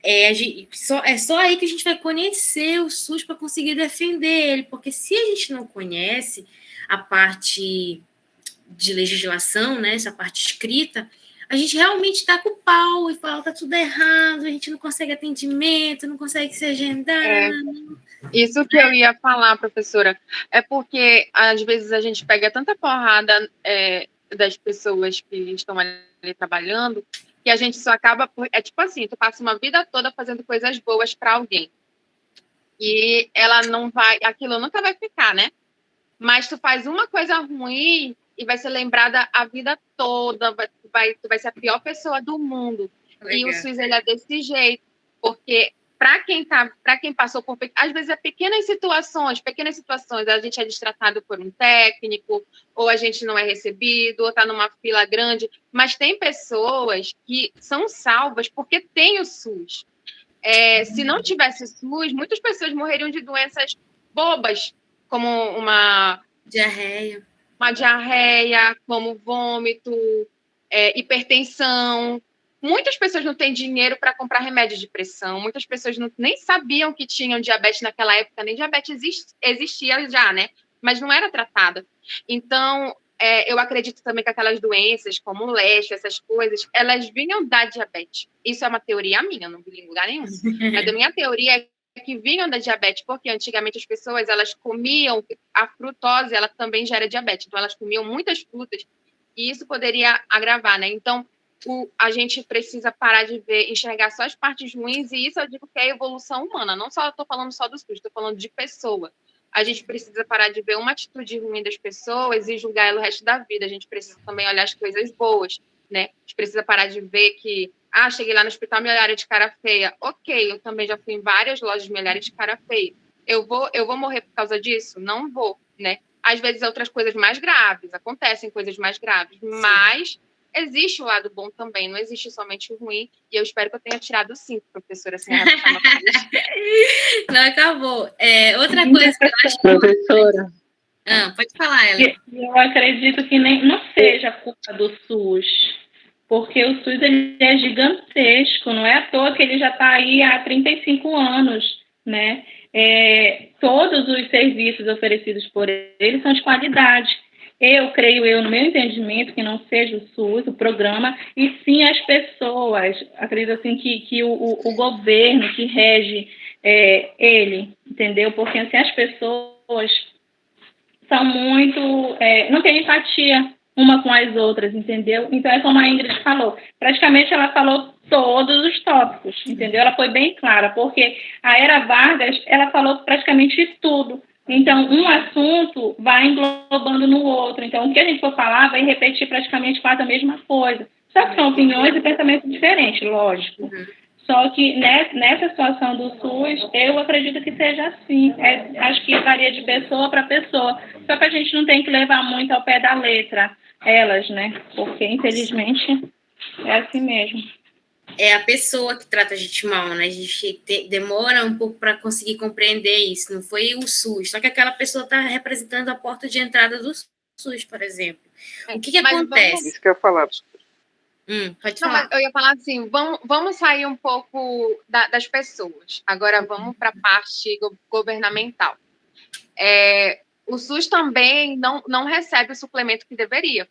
[SPEAKER 1] é só aí que a gente vai conhecer o SUS para conseguir defender ele, porque se a gente não conhece a parte de legislação, né, essa parte escrita, a gente realmente está com o pau e fala, tá tudo errado, a gente não consegue atendimento, não consegue se agendar.
[SPEAKER 3] Isso que eu ia falar, professora, é porque às vezes a gente pega tanta porrada das pessoas que estão ali trabalhando, que a gente só acaba é tipo assim, tu passa uma vida toda fazendo coisas boas para alguém e ela não vai, aquilo nunca vai ficar, né? Mas tu faz uma coisa ruim e vai ser lembrada a vida toda, tu vai ser a pior pessoa do mundo. Legal. E o SUS, ele é desse jeito, porque para quem passou por, às vezes, pequenas situações, a gente é destratado por um técnico, ou a gente não é recebido, ou está numa fila grande, mas tem pessoas que são salvas porque tem o SUS. Se não tivesse SUS, muitas pessoas morreriam de doenças bobas, como uma diarreia, como vômito, hipertensão. Muitas pessoas não têm dinheiro para comprar remédio de pressão, muitas pessoas nem sabiam que tinham diabetes naquela época, nem diabetes existia já, né? Mas não era tratada. Então, eu acredito também que aquelas doenças, como o leste, essas coisas, elas vinham da diabetes. Isso é uma teoria minha, não vi em lugar nenhum. Mas a minha teoria é que vinham da diabetes, porque antigamente as pessoas, elas comiam, a frutose, ela também gera diabetes, então elas comiam muitas frutas, e isso poderia agravar, né? Então, a gente precisa parar de enxergar só as partes ruins, e isso eu digo que é a evolução humana, não só estou falando só dos frutos, estou falando de pessoa. A gente precisa parar de ver uma atitude ruim das pessoas e julgar ela o resto da vida, a gente precisa também olhar as coisas boas, né? A gente precisa parar de ver que cheguei lá no hospital, me olharam de cara feia. Ok, eu também já fui em várias lojas, me olharam de cara feia. Eu vou morrer por causa disso? Não vou, né? Às vezes outras coisas mais graves, acontecem coisas mais graves, mas existe o lado bom também, não existe somente o ruim, e eu espero que eu tenha tirado 5, professora, assim,
[SPEAKER 1] Não, acabou. Outra coisa que eu acho...
[SPEAKER 7] Professora.
[SPEAKER 1] Pode falar, Ellen.
[SPEAKER 2] Eu acredito que não seja culpa do SUS, porque o SUS ele é gigantesco, não é à toa que ele já está aí há 35 anos, né? Todos os serviços oferecidos por ele são de qualidade. Creio no meu entendimento, que não seja o SUS, o programa, e sim as pessoas. Acredito assim que o governo que rege ele, entendeu? Porque assim, as pessoas são muito... não tem empatia uma com as outras, entendeu? Então, é como a Ingrid falou, praticamente ela falou todos os tópicos, entendeu? Ela foi bem clara, porque a Era Vargas, ela falou praticamente tudo. Então, um assunto vai englobando no outro. Então, o que a gente for falar vai repetir praticamente quase a mesma coisa. Só que são opiniões e pensamentos diferentes, lógico. Só que nessa situação do SUS, eu acredito que seja assim. Acho que varia de pessoa para pessoa. Só que a gente não tem que levar muito ao pé da letra elas, né? Porque, infelizmente, é assim mesmo.
[SPEAKER 1] É a pessoa que trata a gente mal, né? A gente demora um pouco para conseguir compreender isso. Não foi o SUS. Só que aquela pessoa está representando a porta de entrada do SUS, por exemplo. O que acontece?
[SPEAKER 4] Isso que eu ia falar.
[SPEAKER 1] Pode falar.
[SPEAKER 3] Não, eu ia falar assim, vamos sair um pouco das pessoas. Agora vamos para a parte governamental. O SUS também não recebe o suplemento que deveria.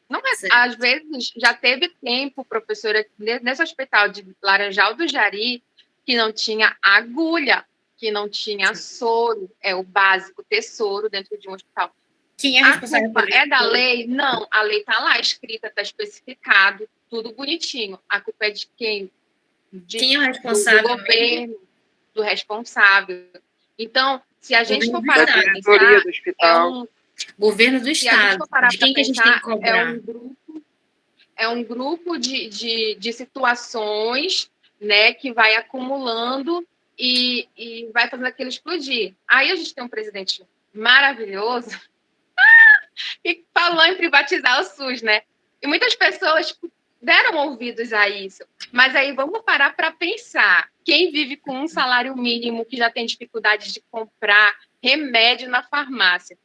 [SPEAKER 3] Não recebe. Às vezes, já teve tempo, professora, nesse hospital de Laranjal do Jari, que não tinha agulha, que não tinha soro, é o básico, ter soro dentro de um hospital.
[SPEAKER 1] Quem é responsável por isso?
[SPEAKER 3] É da lei? Não, a lei está lá escrita, está especificado, tudo bonitinho. A culpa é de quem?
[SPEAKER 1] Quem é o responsável?
[SPEAKER 3] Do governo, do responsável. Então, se a gente for parar
[SPEAKER 4] para pensar, do hospital.
[SPEAKER 1] Governo do estado. De quem que a gente tem que cobrar?
[SPEAKER 3] É um grupo de situações, né, que vai acumulando e vai fazendo aquilo explodir. Aí a gente tem um presidente maravilhoso que falou em privatizar o SUS, né? E muitas pessoas deram ouvidos a isso. Mas aí vamos parar para pensar. Quem vive com um salário mínimo que já tem dificuldade de comprar remédio na farmácia?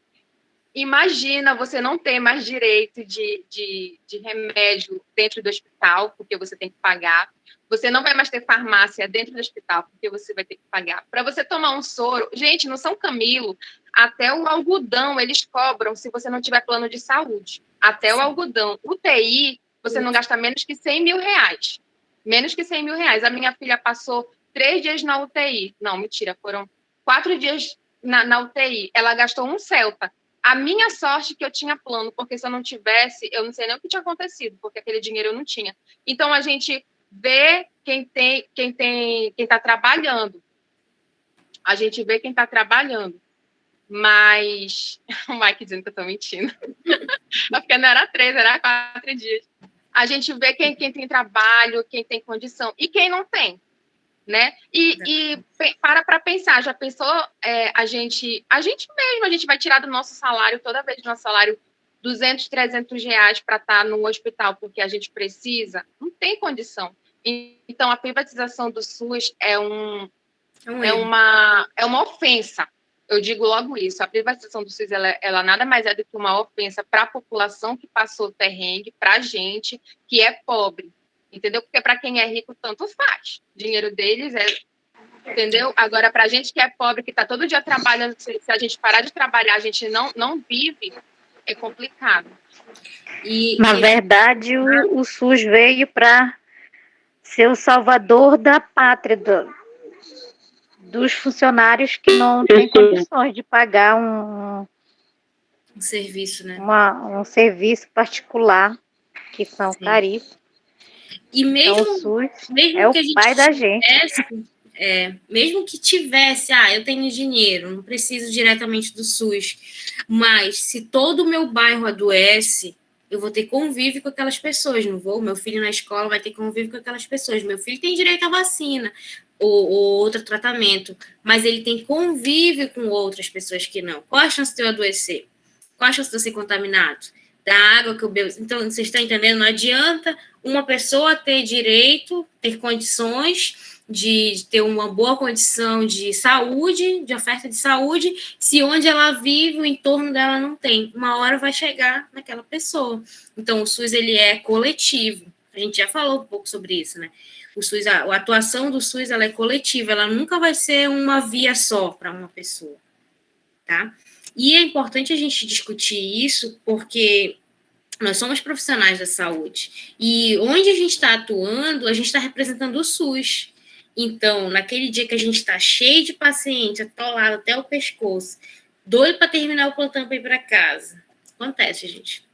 [SPEAKER 3] Imagina você não ter mais direito de remédio dentro do hospital, porque você tem que pagar. Você não vai mais ter farmácia dentro do hospital, porque você vai ter que pagar. Para você tomar um soro... Gente, no São Camilo, até o algodão eles cobram se você não tiver plano de saúde. Até o algodão. UTI, você não gasta menos que 100 mil reais. Menos que 100 mil reais. A minha filha passou 3 dias na UTI. Não, mentira, foram 4 dias na UTI. Ela gastou um Celta. A minha sorte que eu tinha plano, porque se eu não tivesse, eu não sei nem o que tinha acontecido, porque aquele dinheiro eu não tinha. Então, a gente vê quem está trabalhando. A gente vê quem está trabalhando. Mas... O Mike dizendo que eu estou mentindo. Porque não era 3, era 4 dias. A gente vê quem tem trabalho, quem tem condição e quem não tem. Né? E para pensar, já pensou a gente mesmo, a gente vai tirar do nosso salário, toda vez do nosso salário, 200, 300 reais para estar no hospital, porque a gente precisa? Não tem condição. Então, a privatização do SUS é uma ofensa. Eu digo logo isso, a privatização do SUS, ela nada mais é do que uma ofensa para a população que passou o perrengue, para a gente que é pobre. Entendeu? Porque para quem é rico, tanto faz. O dinheiro deles entendeu? Agora, para a gente que é pobre, que está todo dia trabalhando, se a gente parar de trabalhar, a gente não vive, é complicado.
[SPEAKER 5] Na verdade, o SUS veio para ser o salvador da pátria, dos funcionários que não têm condições de pagar um
[SPEAKER 1] serviço, né?
[SPEAKER 5] Um serviço particular, que são caríssimos.
[SPEAKER 1] E mesmo,
[SPEAKER 5] então, o SUS
[SPEAKER 1] mesmo
[SPEAKER 5] é o
[SPEAKER 1] que a gente
[SPEAKER 5] pai da gente.
[SPEAKER 1] Mesmo que tivesse, eu tenho dinheiro, não preciso diretamente do SUS, mas se todo o meu bairro adoece, eu vou ter convívio com aquelas pessoas, não vou? Meu filho na escola vai ter convívio com aquelas pessoas. Meu filho tem direito à vacina ou outro tratamento, mas ele tem convívio com outras pessoas que não. Qual a chance de eu adoecer? Qual a chance de eu ser contaminado? Da água que eu bebo. Então, vocês estão entendendo? Não adianta uma pessoa ter direito, ter condições de ter uma boa condição de saúde, de oferta de saúde, se onde ela vive, o entorno dela não tem. Uma hora vai chegar naquela pessoa. Então, o SUS, ele é coletivo. A gente já falou um pouco sobre isso, né? O SUS, a atuação do SUS, ela é coletiva, ela nunca vai ser uma via só para uma pessoa, tá? E é importante a gente discutir isso, porque nós somos profissionais da saúde. E onde a gente está atuando, a gente está representando o SUS. Então, naquele dia que a gente está cheio de paciente, atolado até o pescoço, doido para terminar o plantão para ir para casa. Acontece, gente.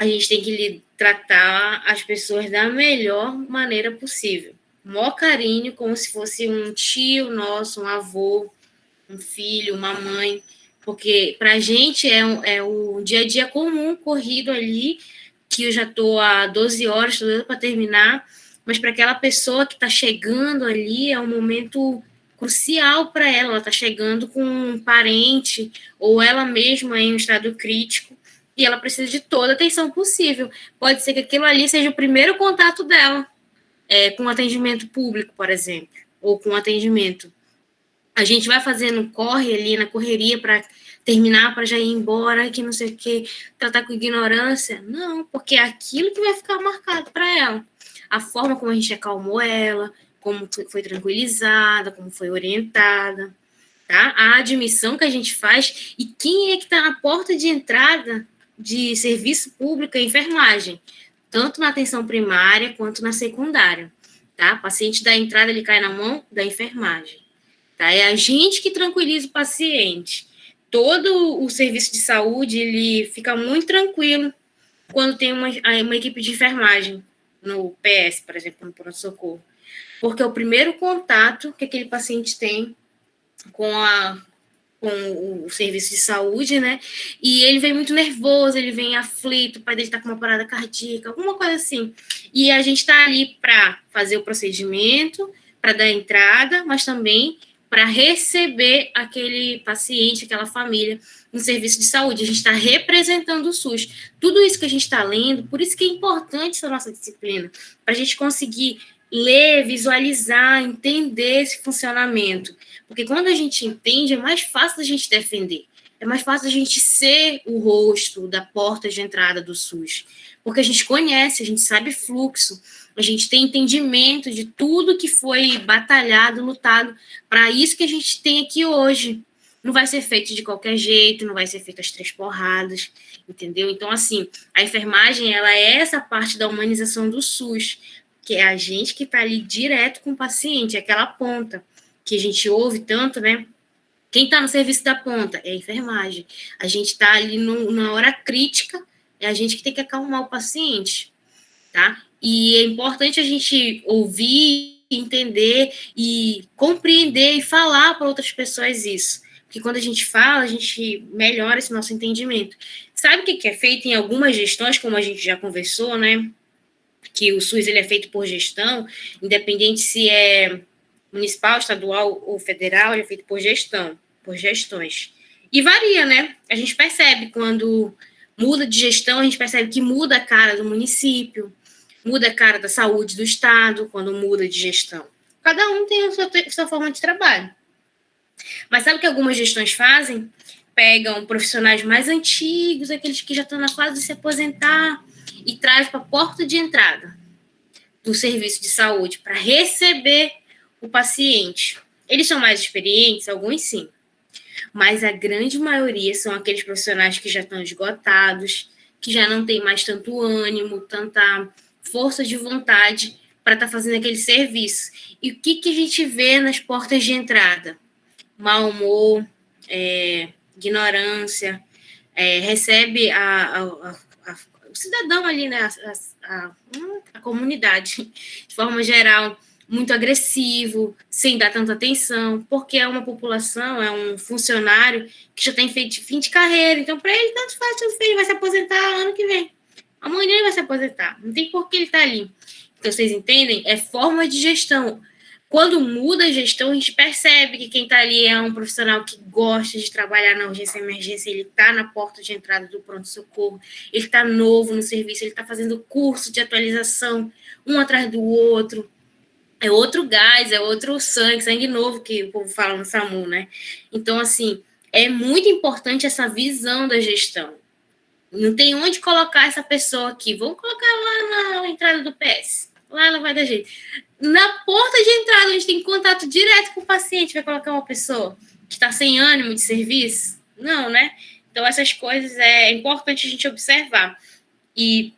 [SPEAKER 1] a gente tem que tratar as pessoas da melhor maneira possível. O maior carinho, como se fosse um tio nosso, um avô, um filho, uma mãe, porque para a gente é o dia a dia comum, corrido ali, que eu já estou há 12 horas, estou para terminar, mas para aquela pessoa que está chegando ali, é um momento crucial para ela está chegando com um parente, ou ela mesma em um estado crítico, e ela precisa de toda a atenção possível. Pode ser que aquilo ali seja o primeiro contato dela, com atendimento público, por exemplo, ou com atendimento. A gente vai fazendo corre ali na correria para terminar, para já ir embora, que não sei o que, tratar com ignorância. Não, porque é aquilo que vai ficar marcado para ela. A forma como a gente acalmou ela, como foi tranquilizada, como foi orientada, tá? A admissão que a gente faz e quem é que está na porta de entrada de serviço público é enfermagem, tanto na atenção primária quanto na secundária, tá? O paciente da entrada, ele cai na mão da enfermagem, tá? É a gente que tranquiliza o paciente. Todo o serviço de saúde, ele fica muito tranquilo quando tem uma equipe de enfermagem no PS, por exemplo, no pronto-socorro, porque é o primeiro contato que aquele paciente tem com o serviço de saúde, né? E ele vem muito nervoso, ele vem aflito, o pai dele tá com uma parada cardíaca, alguma coisa assim. E a gente tá ali para fazer o procedimento, para dar entrada, mas também para receber aquele paciente, aquela família no serviço de saúde. A gente está representando o SUS. Tudo isso que a gente está lendo, por isso que é importante essa nossa disciplina, para a gente conseguir ler, visualizar, entender esse funcionamento. Porque quando a gente entende, é mais fácil a gente defender. É mais fácil a gente ser o rosto da porta de entrada do SUS. Porque a gente conhece, a gente sabe fluxo, a gente tem entendimento de tudo que foi batalhado, lutado, para isso que a gente tem aqui hoje. Não vai ser feito de qualquer jeito, não vai ser feito às 3 porradas, entendeu? Então, assim, a enfermagem, ela é essa parte da humanização do SUS, que é a gente que está ali direto com o paciente, aquela ponta que a gente ouve tanto, né? Quem está no serviço da ponta é a enfermagem. A gente está ali na hora crítica, é a gente que tem que acalmar o paciente, tá? E é importante a gente ouvir, entender e compreender e falar para outras pessoas isso. Porque quando a gente fala, a gente melhora esse nosso entendimento. Sabe o que é feito em algumas gestões, como a gente já conversou, né? Que o SUS ele é feito por gestão, independente se é municipal, estadual ou federal, ele é feito por gestão, por gestões. E varia, né? A gente percebe quando muda de gestão, a gente percebe que muda a cara do município, muda a cara da saúde do estado, quando muda de gestão. Cada um tem a sua forma de trabalho. Mas sabe o que algumas gestões fazem? Pegam profissionais mais antigos, aqueles que já estão na fase de se aposentar, e traz para a porta de entrada do serviço de saúde para receber o paciente. Eles são mais experientes, alguns sim, mas a grande maioria são aqueles profissionais que já estão esgotados, que já não tem mais tanto ânimo, tanta força de vontade para estar fazendo aquele serviço. E o que a gente vê nas portas de entrada? Mau humor, ignorância, recebe o cidadão ali, né, a comunidade, de forma geral, muito agressivo, sem dar tanta atenção, porque é uma população, é um funcionário que já tem feito fim de carreira, então para ele tanto faz, tanto fez, ele vai se aposentar ano que vem. Amanhã ele vai se aposentar, não tem por que ele estar ali. Então, vocês entendem? É forma de gestão. Quando muda a gestão, a gente percebe que quem está ali é um profissional que gosta de trabalhar na urgência e emergência, ele está na porta de entrada do pronto-socorro, ele está novo no serviço, ele está fazendo curso de atualização, um atrás do outro. É outro gás, é outro sangue novo que o povo fala no SAMU, né? Então, assim, é muito importante essa visão da gestão. Não tem onde colocar essa pessoa aqui. Vamos colocar lá na entrada do PS. Lá ela vai dar jeito. Na porta de entrada, a gente tem contato direto com o paciente. Vai colocar uma pessoa que está sem ânimo de serviço? Não, né? Então, essas coisas é importante a gente observar. E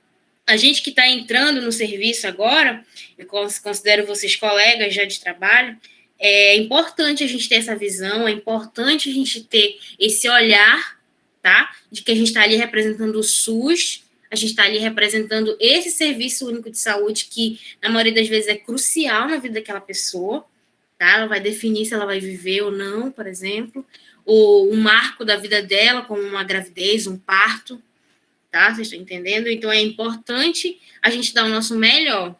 [SPEAKER 1] a gente que está entrando no serviço agora, eu considero vocês colegas já de trabalho, é importante a gente ter essa visão, é importante a gente ter esse olhar, tá? De que a gente está ali representando o SUS, a gente está ali representando esse serviço único de saúde que, na maioria das vezes, é crucial na vida daquela pessoa, tá? Ela vai definir se ela vai viver ou não, por exemplo, ou um marco da vida dela, como uma gravidez, um parto, tá? Vocês estão entendendo? Então, é importante a gente dar o nosso melhor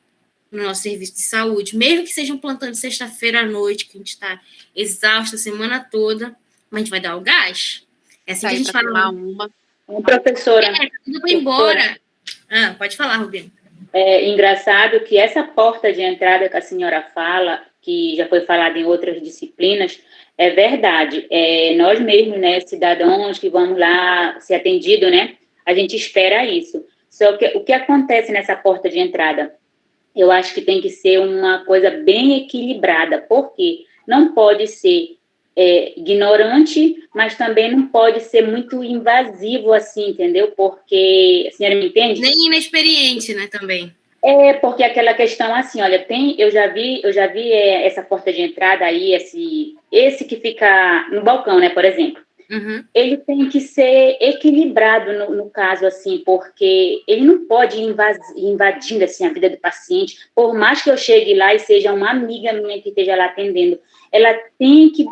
[SPEAKER 1] no nosso serviço de saúde, mesmo que seja um plantão de sexta-feira à noite, que a gente está exausto a semana toda, mas a gente vai dar o gás. É assim que a gente fala.
[SPEAKER 8] Professora.
[SPEAKER 1] Tudo vai embora. Pode falar, Rubinho.
[SPEAKER 8] É engraçado que essa porta de entrada que a senhora fala, que já foi falada em outras disciplinas, é verdade. Nós mesmos, né, cidadãos que vamos lá ser atendidos, né, a gente espera isso. Só que o que acontece nessa porta de entrada? Eu acho que tem que ser uma coisa bem equilibrada, porque não pode ser ignorante, mas também não pode ser muito invasivo assim, entendeu? Porque, a senhora me entende?
[SPEAKER 1] Nem inexperiente, né, também.
[SPEAKER 8] Porque aquela questão assim, olha, eu já vi essa porta de entrada aí, esse que fica no balcão, né, por exemplo.
[SPEAKER 1] Uhum.
[SPEAKER 8] Ele tem que ser equilibrado no caso, assim, porque ele não pode ir invadindo, assim, a vida do paciente, por mais que eu chegue lá e seja uma amiga minha que esteja lá atendendo, ela tem que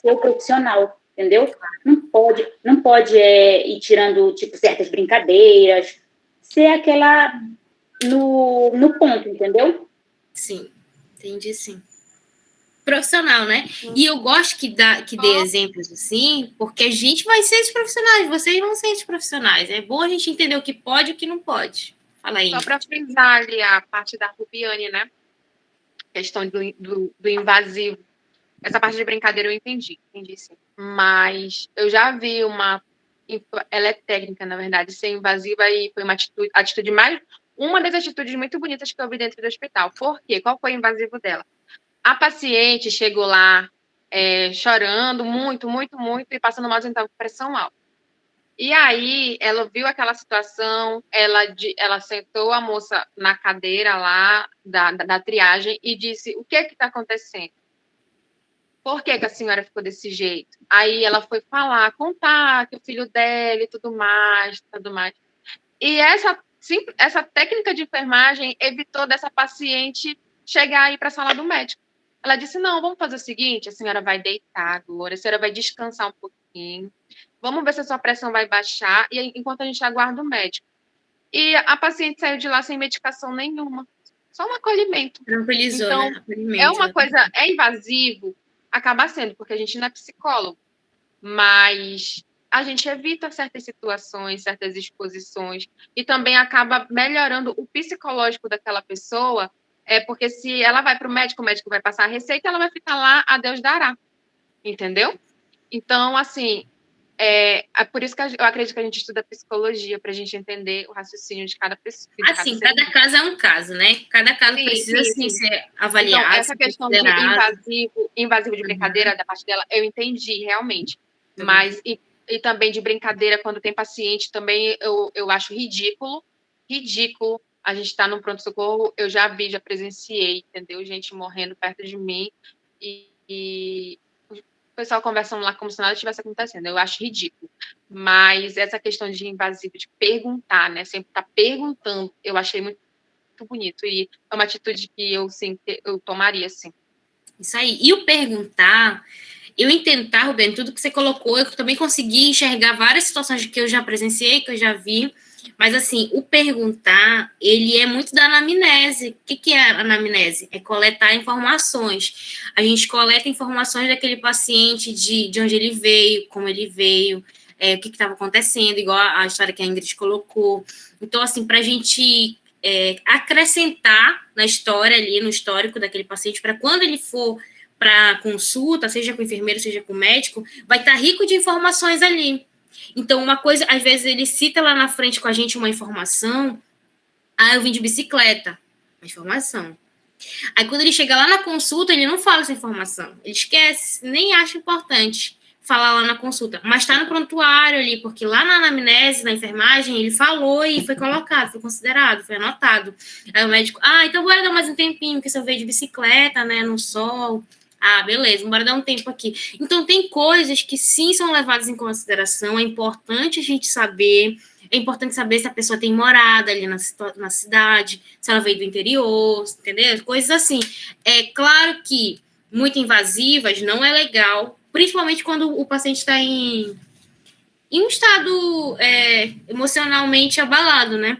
[SPEAKER 8] ser profissional, entendeu? Não pode ir tirando, tipo, certas brincadeiras, ser aquela no ponto, entendeu?
[SPEAKER 1] Sim, entendi, sim. Profissional, né? E eu gosto que dê exemplos assim, porque a gente vai ser esses profissionais, vocês vão ser esses profissionais. É bom a gente entender o que pode e o que não pode. Fala aí.
[SPEAKER 3] Só para frisar ali a parte da Rubiane, né? Questão do invasivo. Essa parte de brincadeira eu entendi sim. Mas eu já vi ela é técnica, na verdade, ser invasiva e foi uma uma das atitudes muito bonitas que eu vi dentro do hospital. Por quê? Qual foi o invasivo dela? A paciente chegou lá chorando muito, muito, muito e passando mal, então com pressão alta. E aí, ela viu aquela situação, ela sentou a moça na cadeira lá da triagem e disse, o que está acontecendo? Por que a senhora ficou desse jeito? Aí ela foi contar que o filho dela e tudo mais. E essa técnica de enfermagem evitou dessa paciente chegar aí para a sala do médico. Ela disse, não, vamos fazer o seguinte, a senhora vai deitar agora, a senhora vai descansar um pouquinho, vamos ver se a sua pressão vai baixar, e enquanto a gente aguarda o médico. E a paciente saiu de lá sem medicação nenhuma, só um acolhimento.
[SPEAKER 1] Tranquilizou,
[SPEAKER 3] então,
[SPEAKER 1] né? Acolhimento,
[SPEAKER 3] é uma coisa, invasivo, acaba sendo, porque a gente não é psicólogo, mas a gente evita certas situações, certas exposições, e também acaba melhorando o psicológico daquela pessoa, porque se ela vai para o médico vai passar a receita, ela vai ficar lá, a Deus dará, entendeu? Então, assim, é por isso que eu acredito que a gente estuda psicologia, para a gente entender o raciocínio de cada pessoa.
[SPEAKER 1] Assim, cada caso é um caso, né? Cada caso precisa sim, ser avaliado.
[SPEAKER 3] Então, essa questão de invasivo de brincadeira da parte dela, eu entendi realmente. Mas, e também de brincadeira, quando tem paciente, também eu acho ridículo. A gente está no pronto-socorro, eu já presenciei, entendeu? Gente morrendo perto de mim e o pessoal conversando lá como se nada estivesse acontecendo. Eu acho ridículo. Mas essa questão de invasivo, de perguntar, né? Sempre estar perguntando, eu achei muito bonito. E é uma atitude que eu tomaria, sim.
[SPEAKER 1] Isso aí. E o perguntar, eu intentar, Rubem, tudo que você colocou, eu também consegui enxergar várias situações que eu já presenciei, que eu já vi. Mas, assim, o perguntar, ele é muito da anamnese. O que é a anamnese? É coletar informações. A gente coleta informações daquele paciente, de onde ele veio, como ele veio, o que estava acontecendo, igual a história que a Ingrid colocou. Então, assim, para a gente acrescentar na história ali, no histórico daquele paciente, para quando ele for para consulta, seja com o enfermeiro, seja com o médico, vai estar rico de informações ali. Então, uma coisa, às vezes ele cita lá na frente com a gente uma informação, eu vim de bicicleta, uma informação. Aí, quando ele chega lá na consulta, ele não fala essa informação, ele esquece, nem acha importante falar lá na consulta, mas está no prontuário ali, porque lá na anamnese, na enfermagem, ele falou e foi colocado, foi considerado, foi anotado. Aí o médico, então bora dar mais um tempinho, porque você veio de bicicleta, né, no sol. Beleza, bora dar um tempo aqui. Então, tem coisas que sim são levadas em consideração, é importante a gente saber, É importante saber se a pessoa tem morada ali na cidade, se ela veio do interior, entendeu? Coisas assim. É claro que muito invasivas não é legal, principalmente quando o paciente está em um estado emocionalmente abalado, né?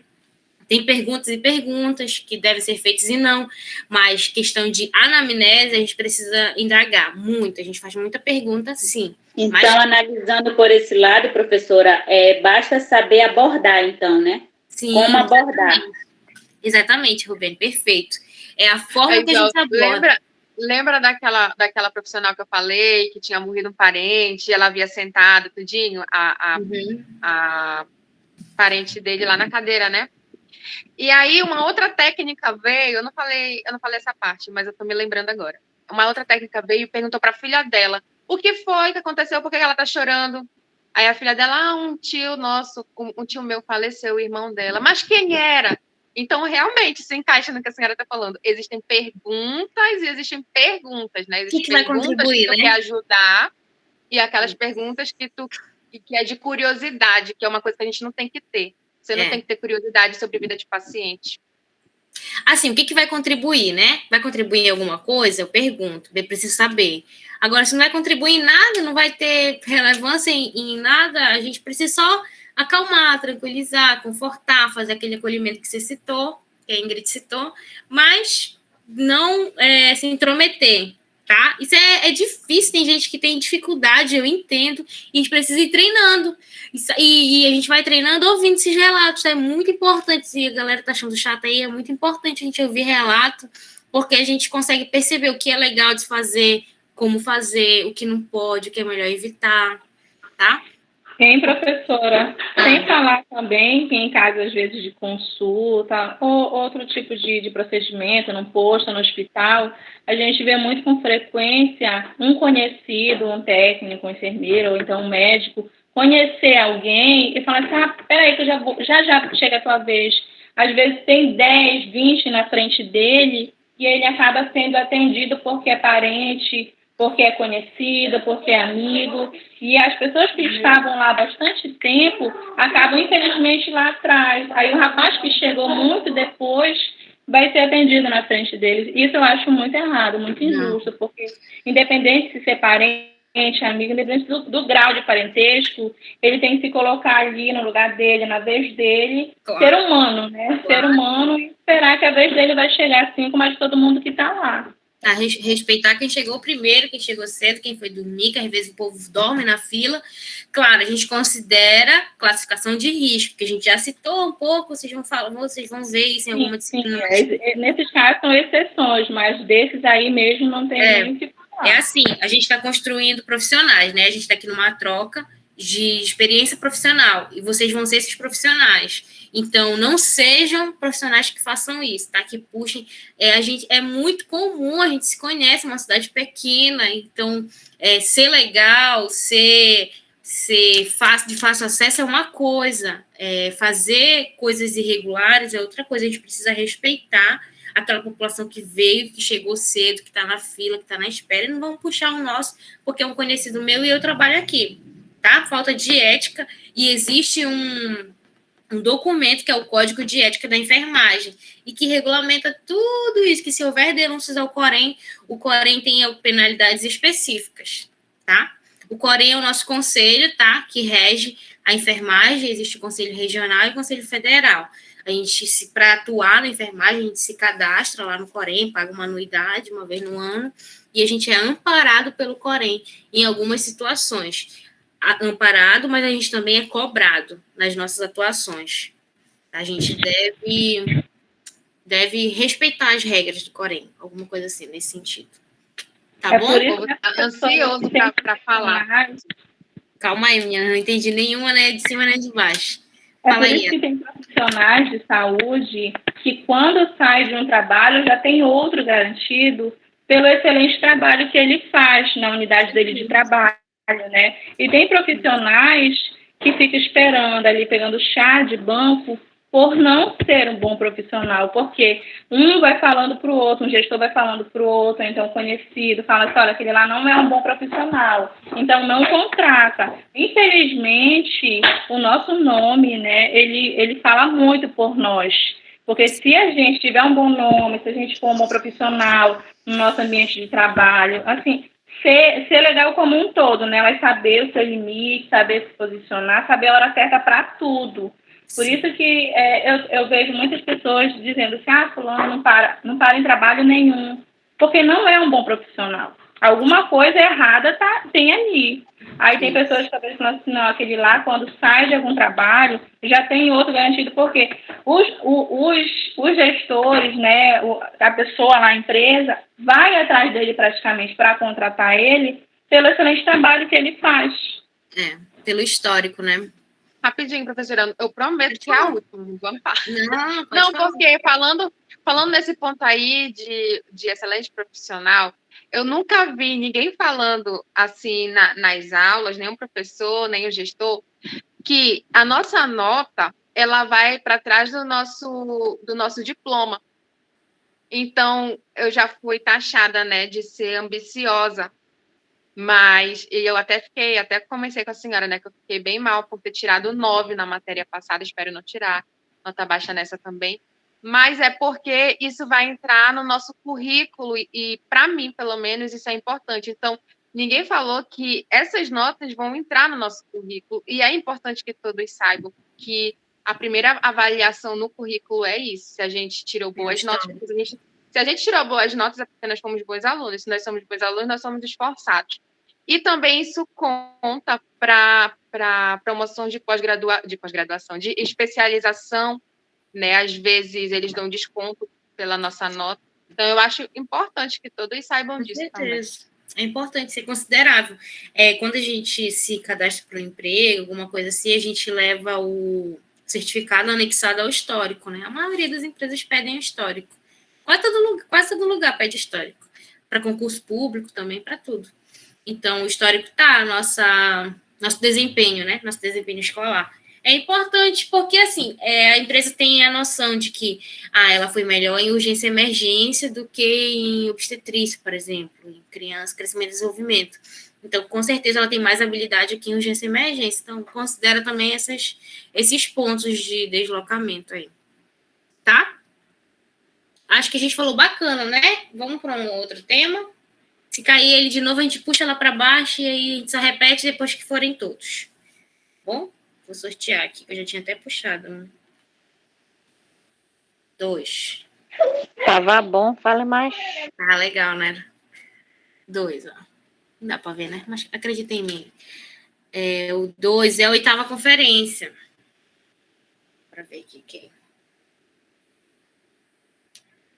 [SPEAKER 1] Tem perguntas e perguntas que devem ser feitas e não, mas questão de anamnese, a gente precisa indagar muito, a gente faz muita pergunta, sim.
[SPEAKER 8] Então,
[SPEAKER 1] mas...
[SPEAKER 8] analisando por esse lado, professora, basta saber abordar, então, né?
[SPEAKER 1] Sim,
[SPEAKER 8] como abordar.
[SPEAKER 1] Exatamente, Rubén, perfeito. É a forma que a gente aborda.
[SPEAKER 3] Lembra daquela profissional que eu falei, que tinha morrido um parente, ela havia sentado tudinho, a parente dele lá na cadeira, né? E aí uma outra técnica veio, eu não falei essa parte, mas eu tô me lembrando agora. Uma outra técnica veio e perguntou para a filha dela: o que foi que aconteceu? Por que ela tá chorando? Aí a filha dela: um tio nosso, um tio meu faleceu, o irmão dela. Mas quem era? Então, realmente, se encaixa no que a senhora está falando. Existem perguntas e existem perguntas, né? Existem
[SPEAKER 1] que vai contribuir,
[SPEAKER 3] que tu quer ajudar e aquelas perguntas que é de curiosidade, que é uma coisa que a gente não tem que ter. Você não tem que ter curiosidade sobre a vida de paciente.
[SPEAKER 1] Assim, o que vai contribuir, né? Vai contribuir em alguma coisa? Eu pergunto, eu preciso saber. Agora, se não vai contribuir em nada, não vai ter relevância em nada, a gente precisa só acalmar, tranquilizar, confortar, fazer aquele acolhimento que você citou, que a Ingrid citou, mas não se intrometer, tá? Isso é difícil, tem gente que tem dificuldade, eu entendo, e a gente precisa ir treinando. E a gente vai treinando ouvindo esses relatos, é muito importante. Se a galera tá achando chato aí, é muito importante a gente ouvir relato, porque a gente consegue perceber o que é legal de fazer, como fazer, o que não pode, o que é melhor evitar, tá?
[SPEAKER 2] Tem, professora, sem falar também que em caso, às vezes, de consulta ou outro tipo de procedimento, num posto, no hospital, a gente vê muito com frequência um conhecido, um técnico, um enfermeiro ou então um médico, conhecer alguém e falar assim: peraí que já chega a tua vez. Às vezes tem 10, 20 na frente dele e ele acaba sendo atendido porque é parente, porque é conhecido, porque é amigo, e as pessoas que estavam lá há bastante tempo acabam, infelizmente, lá atrás. Aí o rapaz que chegou muito depois vai ser atendido na frente deles. Isso eu acho muito errado, muito injusto, porque independente de ser parente, amigo, independente do grau de parentesco, ele tem que se colocar ali no lugar dele, na vez dele, claro. Ser humano, né? Claro. Ser humano e esperar que a vez dele vai chegar assim como a de todo mundo que está lá.
[SPEAKER 1] A respeitar quem chegou primeiro, quem chegou cedo, quem foi dormir, que às vezes o povo dorme na fila. Claro, a gente considera classificação de risco, que a gente já citou um pouco, vocês vão ver isso em alguma disciplina.
[SPEAKER 2] Nesses casos são exceções, mas desses aí mesmo não tem nem o que falar.
[SPEAKER 1] É assim, a gente está construindo profissionais, né? A gente está aqui numa troca de experiência profissional, e vocês vão ser esses profissionais. Então, não sejam profissionais que façam isso, tá? Que puxem. É muito comum, a gente se conhece, uma cidade pequena, então, ser legal, ser de fácil acesso é uma coisa, fazer coisas irregulares é outra coisa. A gente precisa respeitar aquela população que veio, que chegou cedo, que está na fila, que está na espera, e não vamos puxar o nosso, porque é um conhecido meu e eu trabalho aqui, tá? Falta de ética, e existe um documento que é o Código de Ética da Enfermagem e que regulamenta tudo isso, que se houver denúncias ao Corém, o Corém tem penalidades específicas, tá? O Corém é o nosso conselho, tá? Que rege a enfermagem, existe o Conselho Regional e o Conselho Federal. A gente, para atuar na enfermagem, a gente se cadastra lá no Corém, paga uma anuidade uma vez no ano, e a gente é amparado pelo Corém em algumas situações. Amparado, mas a gente também é cobrado nas nossas atuações. A gente deve respeitar as regras do Corém, alguma coisa assim, nesse sentido. Tá bom?
[SPEAKER 3] Ansioso para falar.
[SPEAKER 1] Calma aí, menina, não entendi nenhuma, né, de cima nem de baixo.
[SPEAKER 2] Fala por isso aí. Que tem profissionais de saúde que, quando sai de um trabalho, já tem outro garantido pelo excelente trabalho que ele faz na unidade dele de trabalho. Né? E tem profissionais que ficam esperando ali, pegando chá de banco por não ser um bom profissional, porque um vai falando para o outro, um gestor vai falando para o outro, então conhecido, fala assim, olha, aquele lá não é um bom profissional, então não contrata. Infelizmente, o nosso nome, né, ele fala muito por nós, porque se a gente tiver um bom nome, se a gente for um bom profissional no nosso ambiente de trabalho, assim, ser legal como um todo, né, vai saber o seu limite, saber se posicionar, saber a hora certa para tudo. Por isso que eu vejo muitas pessoas dizendo assim, fulano não para em trabalho nenhum, porque não é um bom profissional. Alguma coisa errada tem ali. Aí tem pessoas que talvez falam assim, não, aquele lá, quando sai de algum trabalho, já tem outro garantido, porque os gestores, né, a pessoa lá, a empresa, vai atrás dele praticamente para contratar ele pelo excelente trabalho que ele faz.
[SPEAKER 1] Pelo histórico, né?
[SPEAKER 3] Rapidinho, professora, eu prometo que é a última. Vamos lá.
[SPEAKER 1] Não,
[SPEAKER 3] porque falando nesse ponto aí de excelente profissional, eu nunca vi ninguém falando assim nas aulas, nem o professor, nem o gestor, que a nossa nota ela vai para trás do nosso diploma. Então, eu já fui taxada, né, de ser ambiciosa. Mas eu até comecei com a senhora, né, que eu fiquei bem mal por ter tirado 9 na matéria passada, espero não tirar nota baixa nessa também. Mas é porque isso vai entrar no nosso currículo e para mim, pelo menos, isso é importante. Então, ninguém falou que essas notas vão entrar no nosso currículo e é importante que todos saibam que a primeira avaliação no currículo é isso. Se a gente tirou boas notas, se a gente tirou boas notas é porque nós fomos bons alunos. Se nós somos bons alunos, nós somos esforçados. E também isso conta para promoção de pós-graduação, de especialização, né? Às vezes eles dão desconto pela nossa nota. Então, eu acho importante que todos saibam disso também.
[SPEAKER 1] É importante ser considerável. Quando a gente se cadastra para o emprego, alguma coisa assim, a gente leva o certificado anexado ao histórico, né? A maioria das empresas pedem o histórico. Quase todo lugar pede histórico. Para concurso público também, para tudo. Então, o histórico está nosso desempenho, né? Nosso desempenho escolar. É importante porque, assim, a empresa tem a noção de que ela foi melhor em urgência e emergência do que em obstetrícia, por exemplo, em criança, crescimento e desenvolvimento. Então, com certeza, ela tem mais habilidade aqui em urgência e emergência. Então, considera também esses pontos de deslocamento aí. Tá? Acho que a gente falou bacana, né? Vamos para um outro tema. Se cair ele de novo, a gente puxa lá para baixo e aí a gente só repete depois que forem todos. Bom? Vou sortear aqui, que eu já tinha até puxado. 2.
[SPEAKER 5] Tava bom, fale mais.
[SPEAKER 1] Legal, né? 2, ó. Não dá para ver, né? Mas acredita em mim. O 2 é a 8ª conferência. Para ver aqui quem.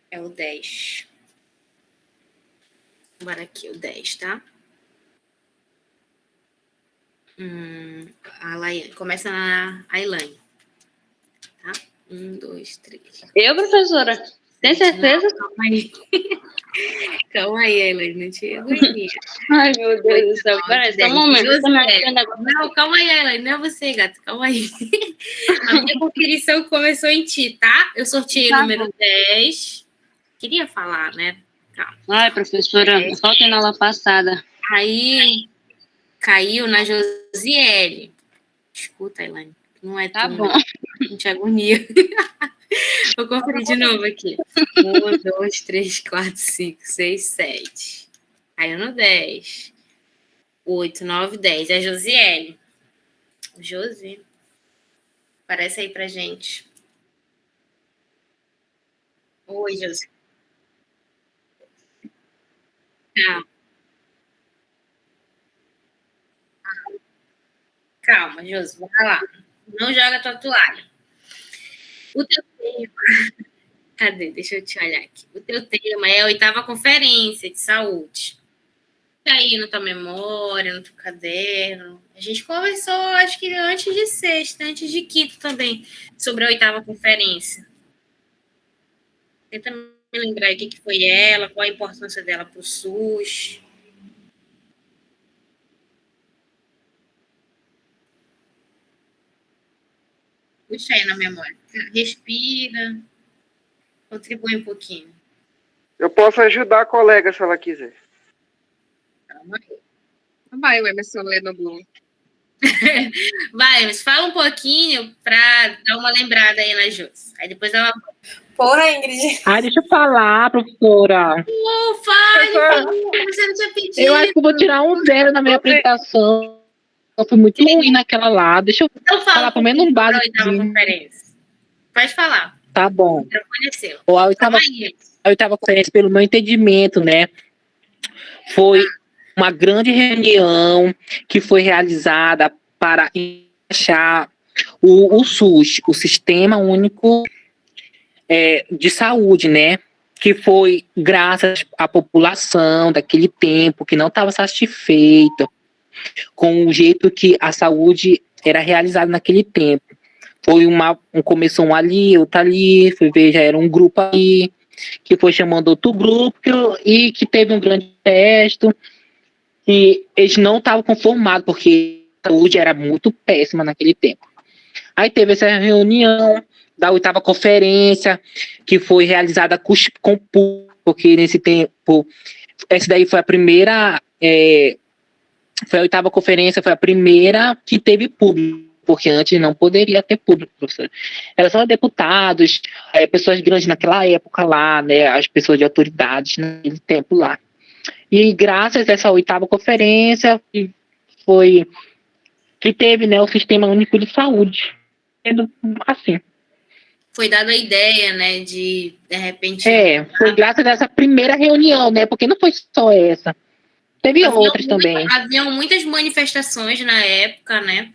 [SPEAKER 1] É o 10. Bora aqui, o 10, tá? A Laiane. Começa na Ailane. Tá? 1, 2, 3.
[SPEAKER 9] Eu, professora? Tem certeza?
[SPEAKER 1] Não, calma aí. Calma aí, Ailane. Não tinha agonia.
[SPEAKER 9] Ai, meu Deus do céu. Peraí, só um momento.
[SPEAKER 1] Não, calma aí, Ailane. Não é você, gato. Calma aí. A minha conferição começou em ti, tá? Eu sorteei o número 10. Queria falar, né? Calma.
[SPEAKER 9] Ai, professora, falta na aula passada.
[SPEAKER 1] Aí caiu na Josiele. Escuta, Elaine. Não é
[SPEAKER 9] Tá
[SPEAKER 1] tão...
[SPEAKER 9] bom.
[SPEAKER 1] Não te agonia. Vou conferir de novo aqui. 1, 2, 3, 4, 5, 6, 7. Caiu no 10. 8, 9, 10. É a Josiele. Josi. Aparece aí pra gente. Oi, Josi. Calma, Josi. Vai lá. Não joga tua toalha. O teu tema... Cadê? Deixa eu te olhar aqui. O teu tema é a 8ª conferência de saúde. Tá aí na tua memória, no teu caderno. A gente conversou, acho que antes de sexta, antes de quinta também, sobre a 8ª conferência. Tenta me lembrar o que foi ela, qual a importância dela para o SUS. Puxa aí na memória. Respira. Contribui um pouquinho.
[SPEAKER 4] Eu posso ajudar a colega se ela quiser.
[SPEAKER 1] Calma aí.
[SPEAKER 3] Vai, o Emerson ler no Bloom.
[SPEAKER 1] Vai, mas fala um pouquinho para dar uma lembrada aí na Jus. Aí depois ela...
[SPEAKER 10] Porra, Ingrid.
[SPEAKER 7] Deixa eu falar, professora.
[SPEAKER 1] Fale, você não tinha pedido.
[SPEAKER 7] Eu acho que eu vou tirar um 0 na minha apresentação. Eu fui muito ruim naquela lá. Deixa eu falar pelo menos um básico.
[SPEAKER 1] Pode falar.
[SPEAKER 7] Tá bom. A oitava conferência, pelo meu entendimento, né? Foi uma grande reunião que foi realizada para encaixar o SUS, o Sistema Único de Saúde, né? Que foi graças à população daquele tempo que não estava satisfeita com o jeito que a saúde era realizada naquele tempo. Foi começou um ali, outro ali, fui ver, já era um grupo aí, que foi chamando outro grupo, e que teve um grande teste, e eles não estavam conformados, porque a saúde era muito péssima naquele tempo. Aí teve essa reunião da oitava conferência, que foi realizada com público, porque nesse tempo, essa daí foi a primeira, foi a oitava conferência, foi a primeira que teve público, porque antes não poderia ter público, professor. Era só deputados, pessoas grandes naquela época lá, né, as pessoas de autoridades naquele tempo lá. E graças a essa oitava conferência, que teve, né, o Sistema Único de Saúde. Assim.
[SPEAKER 1] Foi dada a ideia, né, de repente...
[SPEAKER 7] foi graças a essa primeira reunião, né, porque não foi só essa. Teve outras também.
[SPEAKER 1] Haviam muitas manifestações na época, né?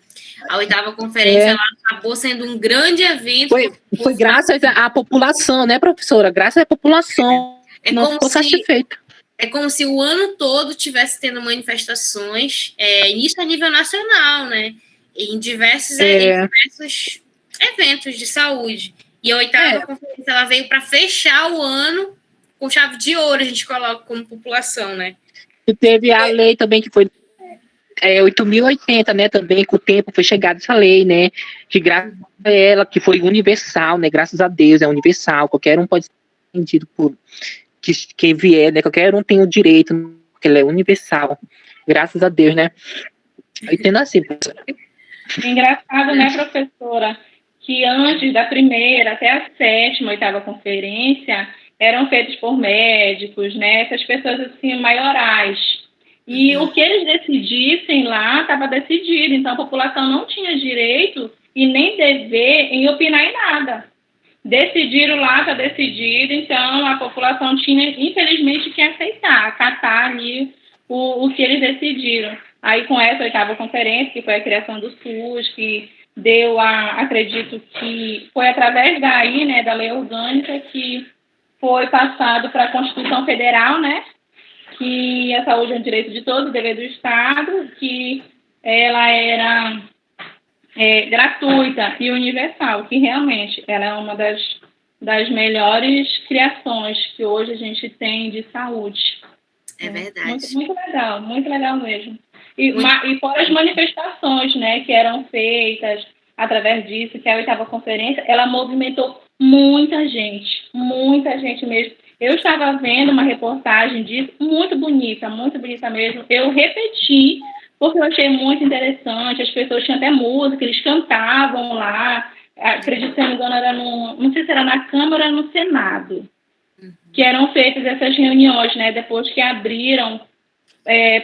[SPEAKER 1] A oitava conferência ela acabou sendo um grande evento.
[SPEAKER 7] Foi graças à população, né, professora? Graças à população. Não ficou satisfeita.
[SPEAKER 1] É como se o ano todo tivesse tendo manifestações, isso a nível nacional, né? Em diversos eventos de saúde. E a oitava conferência ela veio para fechar o ano com chave de ouro, a gente coloca como população, né?
[SPEAKER 7] E teve a lei também que foi 8.080, né, também, com o tempo foi chegada essa lei, né, que graças a ela, que foi universal, né, graças a Deus, é universal, qualquer um pode ser entendido por quem vier, né, qualquer um tem o direito, porque ela é universal, graças a Deus, né. Eu entendo assim, professora.
[SPEAKER 2] Engraçado, né, professora, que antes da primeira até a sétima, oitava conferência, eram feitos por médicos, né, essas pessoas assim, maiorais. E o que eles decidissem lá estava decidido, então a população não tinha direito e nem dever em opinar em nada. Decidiram lá, está decidido, então a população tinha, infelizmente, que aceitar, acatar ali o que eles decidiram. Aí com essa oitava conferência, que foi a criação do SUS, que deu acredito que foi através daí, né, da lei orgânica, que foi passado para a Constituição Federal, né, que a saúde é um direito de todos, dever do Estado, que ela era gratuita e universal, que realmente ela é uma das melhores criações que hoje a gente tem de saúde.
[SPEAKER 1] É verdade.
[SPEAKER 2] Muito legal mesmo. E fora as manifestações, né, que eram feitas através disso, que a oitava conferência, ela movimentou muita gente mesmo. Eu estava vendo uma reportagem disso, muito bonita mesmo. Eu repeti, porque eu achei muito interessante. As pessoas tinham até música, eles cantavam lá. Acredito que, se não me engano, era não sei se era na Câmara ou no Senado, que eram feitas essas reuniões, né? Depois que abriram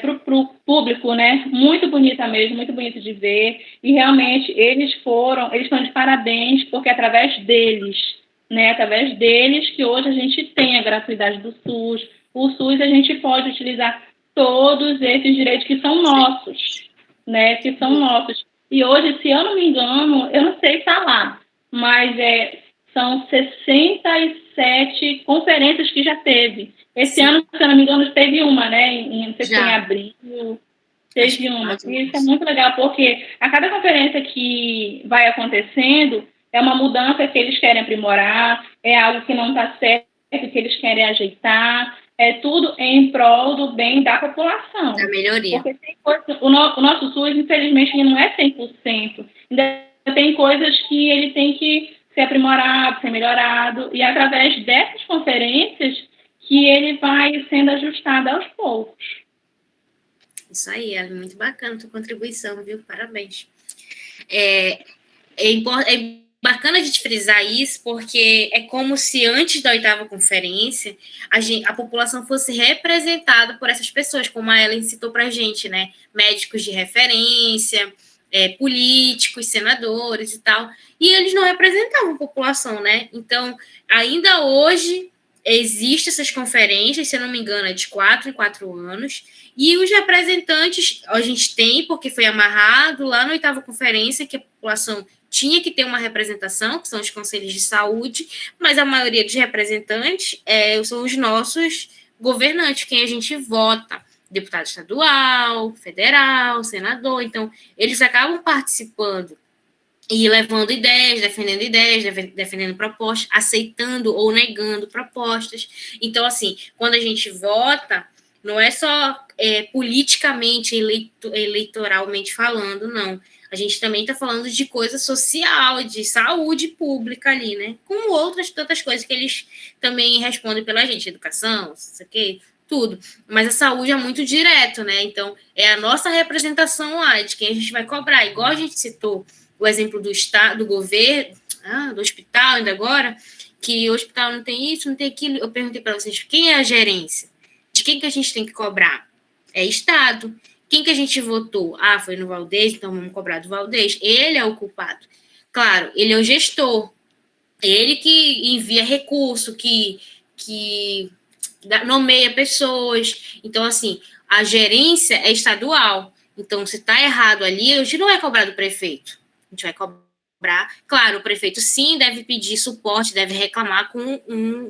[SPEAKER 2] para o público, né? Muito bonita mesmo, muito bonito de ver. E realmente eles estão de parabéns, porque através deles, né, através deles que hoje a gente tem a gratuidade do SUS. O SUS a gente pode utilizar todos esses direitos que são nossos, né, que são nossos. E hoje, se eu não me engano, eu não sei falar, mas são 67 conferências que já teve. Esse ano, se eu não me engano, teve uma, né, não sei se em abril, teve uma. E isso é muito legal, porque a cada conferência que vai acontecendo, é uma mudança que eles querem aprimorar, é algo que não está certo, que eles querem ajeitar, é tudo em prol do bem da população.
[SPEAKER 1] Da melhoria.
[SPEAKER 2] Porque tem coisa, o nosso SUS, infelizmente, ele não é 100%. Ainda
[SPEAKER 10] tem coisas que ele tem que ser aprimorado, ser melhorado, e através dessas conferências que ele vai sendo ajustado aos poucos.
[SPEAKER 1] Isso aí, é muito bacana a tua contribuição, viu? Parabéns. É bacana a gente frisar isso, porque é como se antes da 8ª conferência a população fosse representada por essas pessoas, como a Ellen citou para a gente, né? Médicos de referência, políticos, senadores e tal, e eles não representavam a população, né? Então, ainda hoje existem essas conferências, se eu não me engano, é de 4 em 4 anos, e os representantes a gente tem, porque foi amarrado lá na 8ª conferência, que a população tinha que ter uma representação, que são os conselhos de saúde, mas a maioria dos representantes são os nossos governantes, quem a gente vota, deputado estadual, federal, senador, então eles acabam participando e levando ideias, defendendo propostas, aceitando ou negando propostas. Então, assim, quando a gente vota, não é só politicamente, eleitoralmente falando, não. A gente também está falando de coisa social, de saúde pública ali, né? Como outras tantas coisas que eles também respondem pela gente, educação, isso aqui, tudo. Mas a saúde é muito direto, né? Então, é a nossa representação lá, de quem a gente vai cobrar. Igual a gente citou o exemplo do Estado, do governo, do hospital ainda agora, que o hospital não tem isso, não tem aquilo. Eu perguntei para vocês, quem é a gerência? De quem que a gente tem que cobrar? É Estado. Quem que a gente votou? Foi no Valdez, então vamos cobrar do Valdez. Ele é o culpado. Claro, ele é o gestor. Ele que envia recurso, que nomeia pessoas. Então, assim, a gerência é estadual. Então, se está errado ali, a gente não vai cobrar do prefeito. A gente vai cobrar. Claro, o prefeito sim deve pedir suporte, deve reclamar com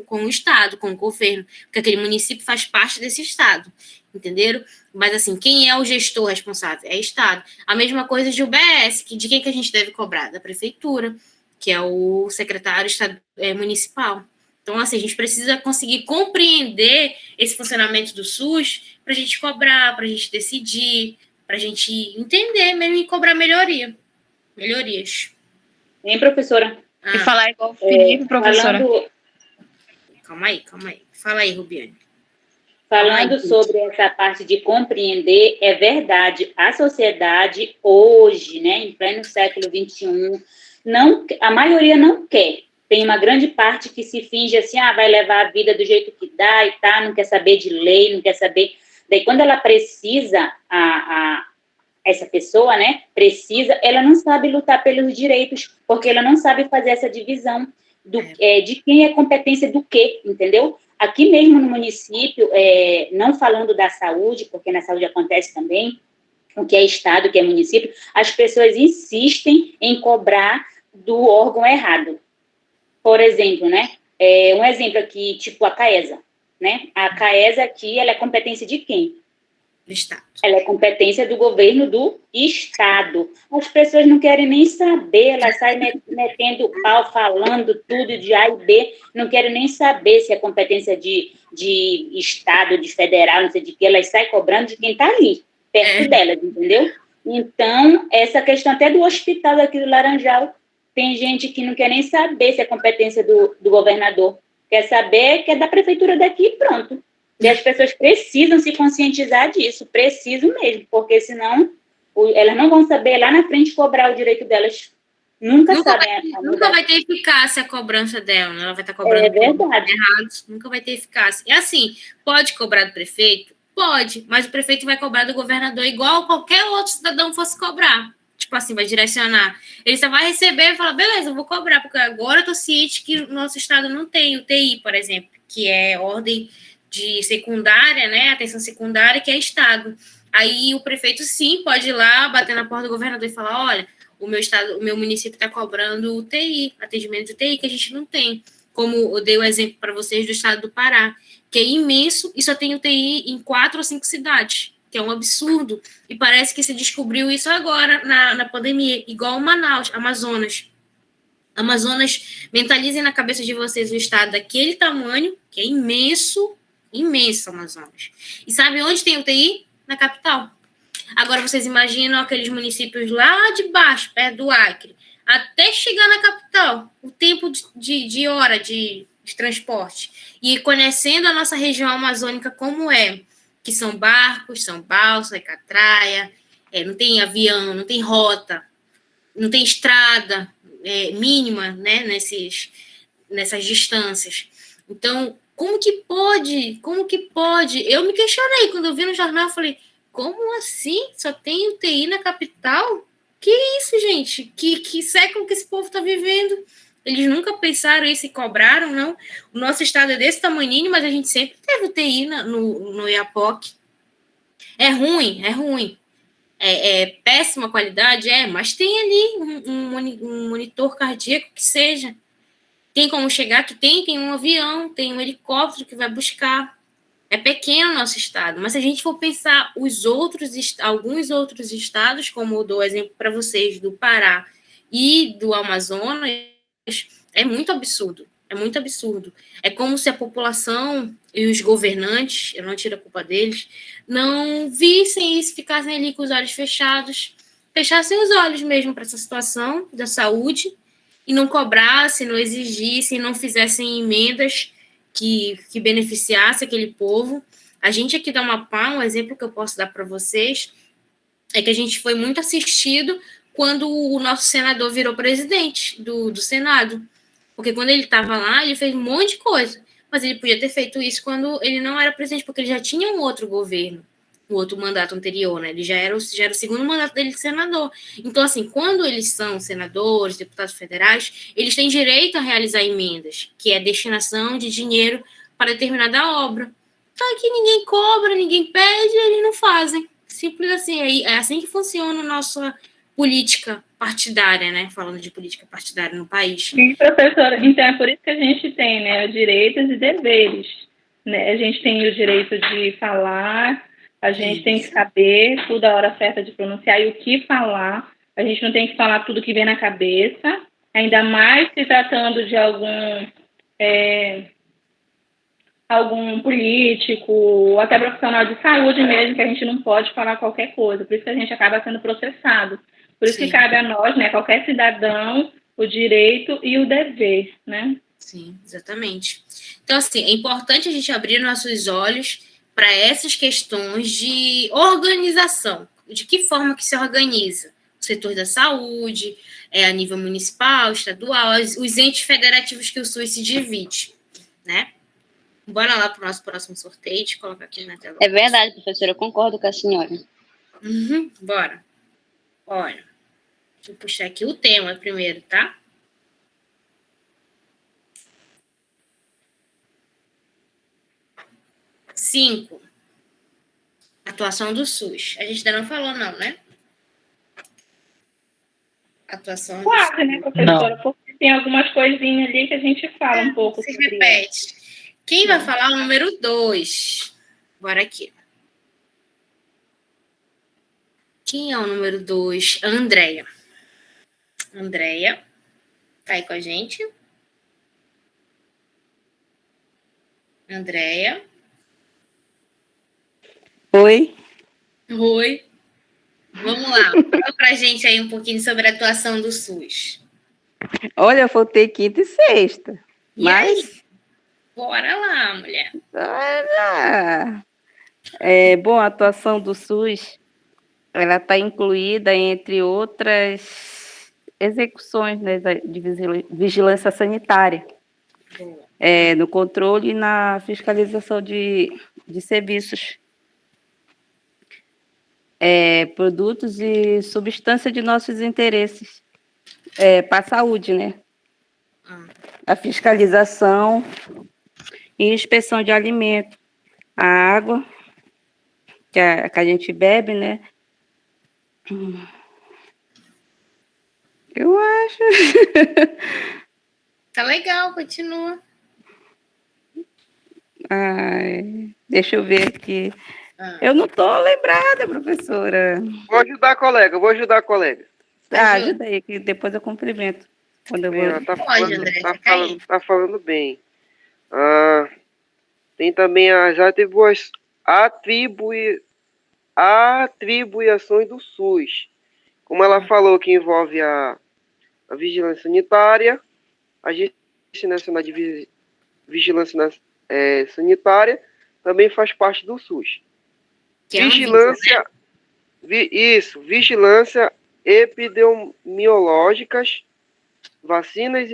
[SPEAKER 1] o Estado, com o governo, porque aquele município faz parte desse Estado. Entenderam? Mas, assim, quem é o gestor responsável? É o Estado. A mesma coisa de UBS, de quem que a gente deve cobrar? Da prefeitura, que é o secretário municipal. Então, assim, a gente precisa conseguir compreender esse funcionamento do SUS para a gente cobrar, para a gente decidir, para a gente entender mesmo e cobrar melhorias.
[SPEAKER 8] Hein, professora?
[SPEAKER 2] E falar igual o Felipe, professora.
[SPEAKER 1] Calma aí. Fala aí, Rubiane.
[SPEAKER 8] Falando sobre essa parte de compreender, é verdade, a sociedade hoje, né, em pleno século XXI, a maioria não quer. Tem uma grande parte que se finge assim, vai levar a vida do jeito que dá e tá, não quer saber de lei, não quer saber. Daí, quando ela precisa, essa pessoa, né, ela não sabe lutar pelos direitos, porque ela não sabe fazer essa divisão de quem é competência do quê, entendeu? Aqui mesmo no município, não falando da saúde, porque na saúde acontece também, o que é Estado, o que é município, as pessoas insistem em cobrar do órgão errado. Por exemplo, né? Um exemplo aqui, tipo a CAESA, né? A CAESA aqui, ela é competência de quem?
[SPEAKER 1] Do Estado.
[SPEAKER 8] Ela é competência do governo do Estado. As pessoas não querem nem saber, elas saem metendo pau, falando tudo de A e B, não querem nem saber se é competência de Estado, de federal, não sei de que, elas saem cobrando de quem está ali, perto delas, entendeu? Então, essa questão até do hospital aqui do Laranjal, tem gente que não quer nem saber se é competência do governador, quer saber que é da prefeitura daqui e pronto. E as pessoas precisam se conscientizar disso, precisam mesmo, porque senão elas não vão saber lá na frente cobrar o direito delas. Nunca sabem.
[SPEAKER 1] Nunca vai ter eficácia a cobrança dela, né? Ela vai estar cobrando errados, nunca vai ter eficácia. E assim, pode cobrar do prefeito? Pode, mas o prefeito vai cobrar do governador igual qualquer outro cidadão fosse cobrar. Tipo assim, vai direcionar. Ele só vai receber e falar, beleza, eu vou cobrar, porque agora eu tô ciente que o nosso estado não tem UTI, por exemplo, que é ordem de secundária, né, atenção secundária, que é Estado. Aí o prefeito, sim, pode ir lá, bater na porta do governador e falar, olha, o meu município está cobrando UTI, atendimento de UTI, que a gente não tem. Como eu dei o exemplo para vocês do estado do Pará, que é imenso e só tem UTI em 4 ou 5 cidades, que é um absurdo. E parece que se descobriu isso agora, na pandemia, igual Manaus, Amazonas. Mentalizem na cabeça de vocês o estado daquele tamanho, que é imenso Amazonas. E sabe onde tem UTI? Na capital. Agora vocês imaginam aqueles municípios lá de baixo, perto do Acre. até chegar na capital, o tempo de hora de transporte. E conhecendo a nossa região amazônica como é, que são barcos, são balsas, é catraia, não tem avião, não tem rota, não tem estrada mínima, né, nessas distâncias. Então, como que pode? Eu me questionei, quando eu vi no jornal, eu falei, como assim? Só tem UTI na capital? Que isso, gente? Que século que esse povo está vivendo? Eles nunca pensaram isso e cobraram, não? O nosso estado é desse tamanhinho, mas a gente sempre teve UTI no IAPOC. É ruim. É péssima qualidade, mas tem ali um monitor cardíaco que seja. Tem como chegar que tem um avião, tem um helicóptero que vai buscar. É pequeno o nosso estado, mas se a gente for pensar alguns outros estados, como eu dou exemplo para vocês, do Pará e do Amazonas, é muito absurdo. É como se a população e os governantes, eu não tiro a culpa deles, não vissem isso, ficassem ali com os olhos fechados, fechassem os olhos mesmo para essa situação da saúde e não cobrassem, não exigissem, não fizessem emendas que beneficiasse aquele povo. A gente aqui da Amapá, um exemplo que eu posso dar para vocês, é que a gente foi muito assistido quando o nosso senador virou presidente do Senado. Porque quando ele estava lá, ele fez um monte de coisa. Mas ele podia ter feito isso quando ele não era presidente, porque ele já tinha um outro governo, um outro mandato anterior, né? Ele já era o segundo mandato dele de senador. Então, assim, quando eles são senadores, deputados federais, eles têm direito a realizar emendas, que é destinação de dinheiro para determinada obra. Então, aqui ninguém cobra, ninguém pede, eles não fazem. Simples assim. É assim que funciona a nossa política partidária, né? Falando de política partidária no país.
[SPEAKER 10] Sim, professora. Então, é por isso que a gente tem, né, direitos e deveres. Né? A gente tem o direito de falar, a gente tem que saber tudo a hora certa de pronunciar e o que falar. A gente não tem que falar tudo que vem na cabeça, ainda mais se tratando de algum político, ou até profissional de saúde mesmo, que a gente não pode falar qualquer coisa. Por isso que a gente acaba sendo processado. Por isso que cabe a nós, né, qualquer cidadão, o direito e o dever, né?
[SPEAKER 1] Sim, exatamente. Então, assim, é importante a gente abrir nossos olhos para essas questões de organização. De que forma que se organiza? O setor da saúde, a nível municipal, estadual, os entes federativos que o SUS se divide, né? Bora lá para o nosso próximo sorteio, deixa eu colocar aqui na tela.
[SPEAKER 9] É verdade, professora, eu concordo com a senhora.
[SPEAKER 1] Bora. Olha, deixa eu puxar aqui o tema primeiro, tá? Cinco. Atuação do SUS. A gente ainda não falou, não, né? Atuação do SUS.
[SPEAKER 10] Quase, né, professora? Porque tem algumas coisinhas ali que a gente fala um pouco
[SPEAKER 1] se
[SPEAKER 10] sobre
[SPEAKER 1] repete. Quem vai falar o número 2? Bora aqui. Quem é o número 2? Andréia. Andréia, tá aí com a gente? Andréia.
[SPEAKER 11] Oi.
[SPEAKER 1] Oi. Vamos lá, fala pra gente aí um pouquinho sobre a atuação do SUS.
[SPEAKER 11] Olha, eu faltei quinta e sexta. Mas.
[SPEAKER 1] Bora lá, mulher.
[SPEAKER 11] Bom, a atuação do SUS, ela está incluída entre outras execuções, né, de vigilância sanitária, no controle e na fiscalização de serviços, produtos e substância de nossos interesses para a saúde, né? A fiscalização e inspeção de alimento, a água que a gente bebe, né? Eu acho.
[SPEAKER 1] Tá legal, continua.
[SPEAKER 11] Deixa eu ver aqui. Eu não estou lembrada, professora.
[SPEAKER 4] Vou ajudar a colega.
[SPEAKER 11] Ajuda aí, que depois eu cumprimento. Quando eu vou...
[SPEAKER 4] Tá falando bem. Tem também as atribuições do SUS. Como ela falou que envolve a a Vigilância Sanitária, a Agência Nacional de Vigilância Sanitária, também faz parte do SUS. Vigilância, vigilância epidemiológicas, vacinas,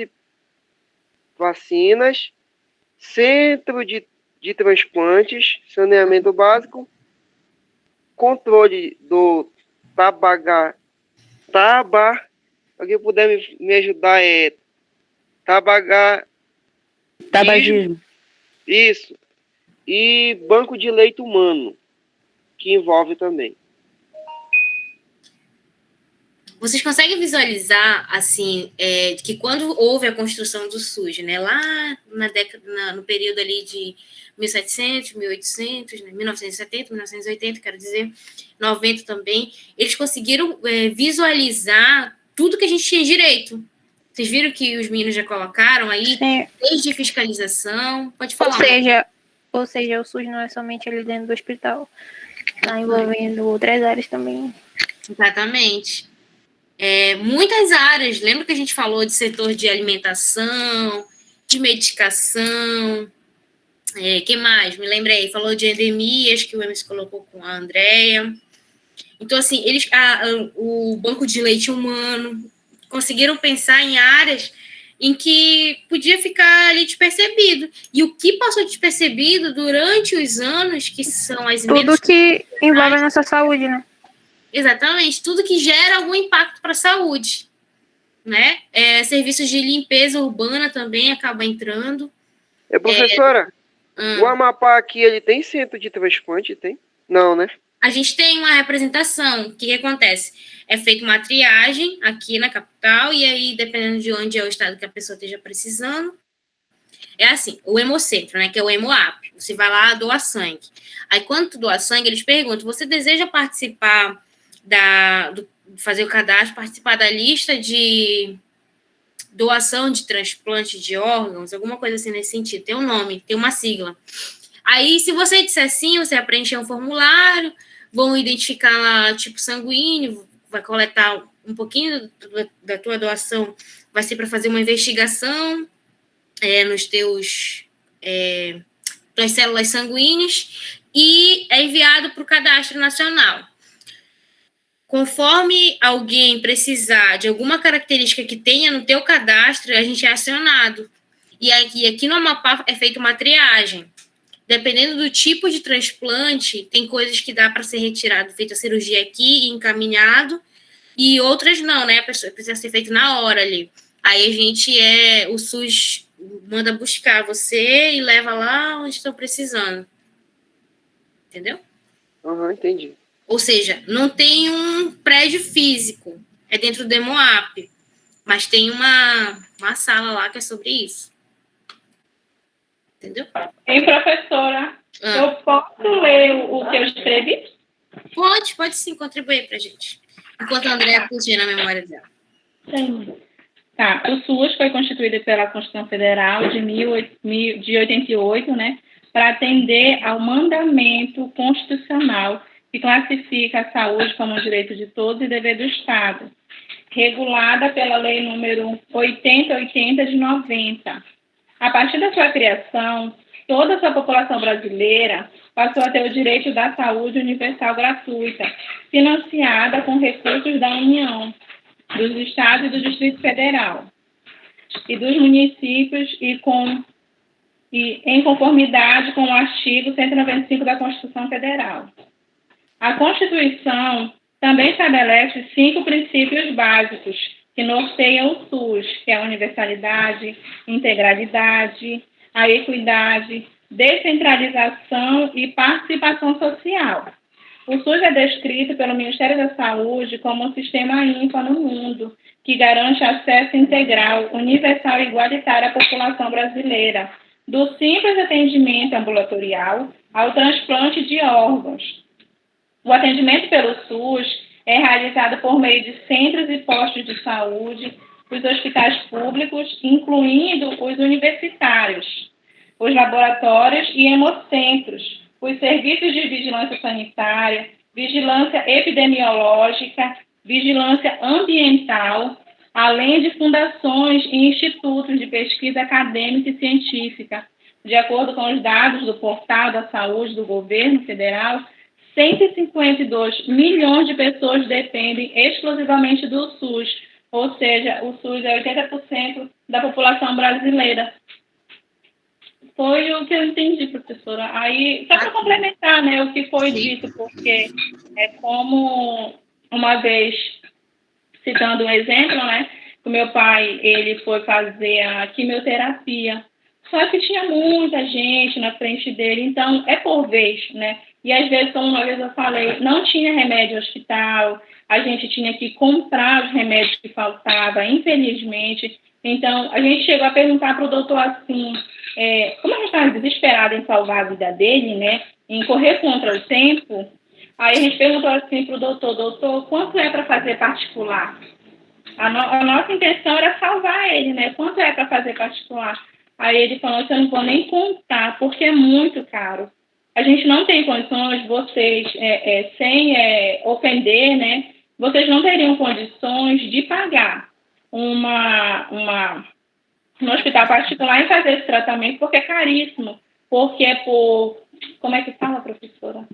[SPEAKER 4] centro de transplantes, saneamento básico, controle do alguém puder me ajudar,
[SPEAKER 11] Tabagismo.
[SPEAKER 4] Isso. E banco de leite humano, que envolve também.
[SPEAKER 1] Vocês conseguem visualizar, assim, que quando houve a construção do SUS, né, lá no período ali de 1700, 1800, né, 1970, 1980, quero dizer, 90 também, eles conseguiram visualizar tudo que a gente tinha direito. Vocês viram que os meninos já colocaram aí, desde fiscalização, pode falar.
[SPEAKER 12] Ou seja, o SUS não é somente ali dentro do hospital, está envolvendo outras áreas também.
[SPEAKER 1] Exatamente. Muitas áreas, lembra que a gente falou de setor de alimentação, de medicação, que mais? Me lembrei, falou de endemias, que o Emerson colocou com a Andrea. Então, assim, o banco de leite humano conseguiram pensar em áreas em que podia ficar ali despercebido. E o que passou despercebido durante os anos, que são as emendas...
[SPEAKER 12] Tudo que envolve a nossa saúde, né?
[SPEAKER 1] Exatamente, tudo que gera algum impacto para a saúde, né? Serviços de limpeza urbana também acaba entrando.
[SPEAKER 4] Professora, o Amapá aqui, ele tem centro de transplante? Tem? Não, né?
[SPEAKER 1] A gente tem uma representação. O que acontece? É feita uma triagem aqui na capital, e aí, dependendo de onde é o estado que a pessoa esteja precisando, é assim, o hemocentro, né, que é o hemoap. Você vai lá, doa sangue. Aí, quando tu doa sangue, eles perguntam, você deseja participar fazer o cadastro, participar da lista de doação de transplante de órgãos, alguma coisa assim nesse sentido. Tem um nome, tem uma sigla. Aí, se você disser sim, você vai preencher um formulário, vão identificar lá tipo sanguíneo, vai coletar um pouquinho da tua doação, vai ser para fazer uma investigação nos tuas células sanguíneas e é enviado para o Cadastro Nacional. Conforme alguém precisar de alguma característica que tenha no teu cadastro, a gente é acionado. E aqui no Amapá é feita uma triagem. Dependendo do tipo de transplante, tem coisas que dá para ser retirado, feita a cirurgia aqui e encaminhado, e outras não, né? A pessoa precisa ser feita na hora ali. Aí a gente o SUS manda buscar você e leva lá onde estão precisando. Entendeu?
[SPEAKER 4] Entendi.
[SPEAKER 1] Ou seja, não tem um prédio físico, é dentro do Hemoap, mas tem uma sala lá que é sobre isso. Entendeu?
[SPEAKER 10] Hein, professora? Eu posso ler o que eu escrevi?
[SPEAKER 1] Pode sim contribuir para a gente. Enquanto a Andrea puxa na memória dela.
[SPEAKER 10] Sim. Tá, o SUS foi constituído pela Constituição Federal de 88, né, para atender ao mandamento constitucional que classifica a saúde como um direito de todos e dever do Estado, regulada pela Lei número 8080 de 90. A partir da sua criação, toda a sua população brasileira passou a ter o direito da saúde universal gratuita, financiada com recursos da União, dos Estados e do Distrito Federal, e dos municípios e em conformidade com o artigo 195 da Constituição Federal. A Constituição também estabelece 5 princípios básicos que norteiam o SUS, que é a universalidade, integralidade, a equidade, descentralização e participação social. O SUS é descrito pelo Ministério da Saúde como um sistema ímpar no mundo, que garante acesso integral, universal e igualitário à população brasileira, do simples atendimento ambulatorial ao transplante de órgãos. O atendimento pelo SUS é realizado por meio de centros e postos de saúde, os hospitais públicos, incluindo os universitários, os laboratórios e hemocentros, os serviços de vigilância sanitária, vigilância epidemiológica, vigilância ambiental, além de fundações e institutos de pesquisa acadêmica e científica. De acordo com os dados do Portal da Saúde do Governo Federal, 152 milhões de pessoas dependem exclusivamente do SUS, ou seja, o SUS é 80% da população brasileira. Foi o que eu entendi, professora. Aí, só para complementar, né, o que foi dito, porque é como uma vez, citando um exemplo, né, o meu pai, ele foi fazer a quimioterapia, só que tinha muita gente na frente dele, então é por vez, né, e às vezes, como uma vez eu falei, não tinha remédio no hospital, a gente tinha que comprar os remédios que faltavam, infelizmente. Então, a gente chegou a perguntar para o doutor assim, como a gente estava desesperada em salvar a vida dele, né, em correr contra o tempo, aí a gente perguntou assim para o doutor, quanto é para fazer particular? A nossa intenção era salvar ele, né, quanto é para fazer particular? Aí ele falou que eu não vou nem contar, porque é muito caro. A gente não tem condições, vocês, sem ofender, né, vocês não teriam condições de pagar no hospital particular e fazer esse tratamento, porque é caríssimo, porque é por... Como é que fala, professora?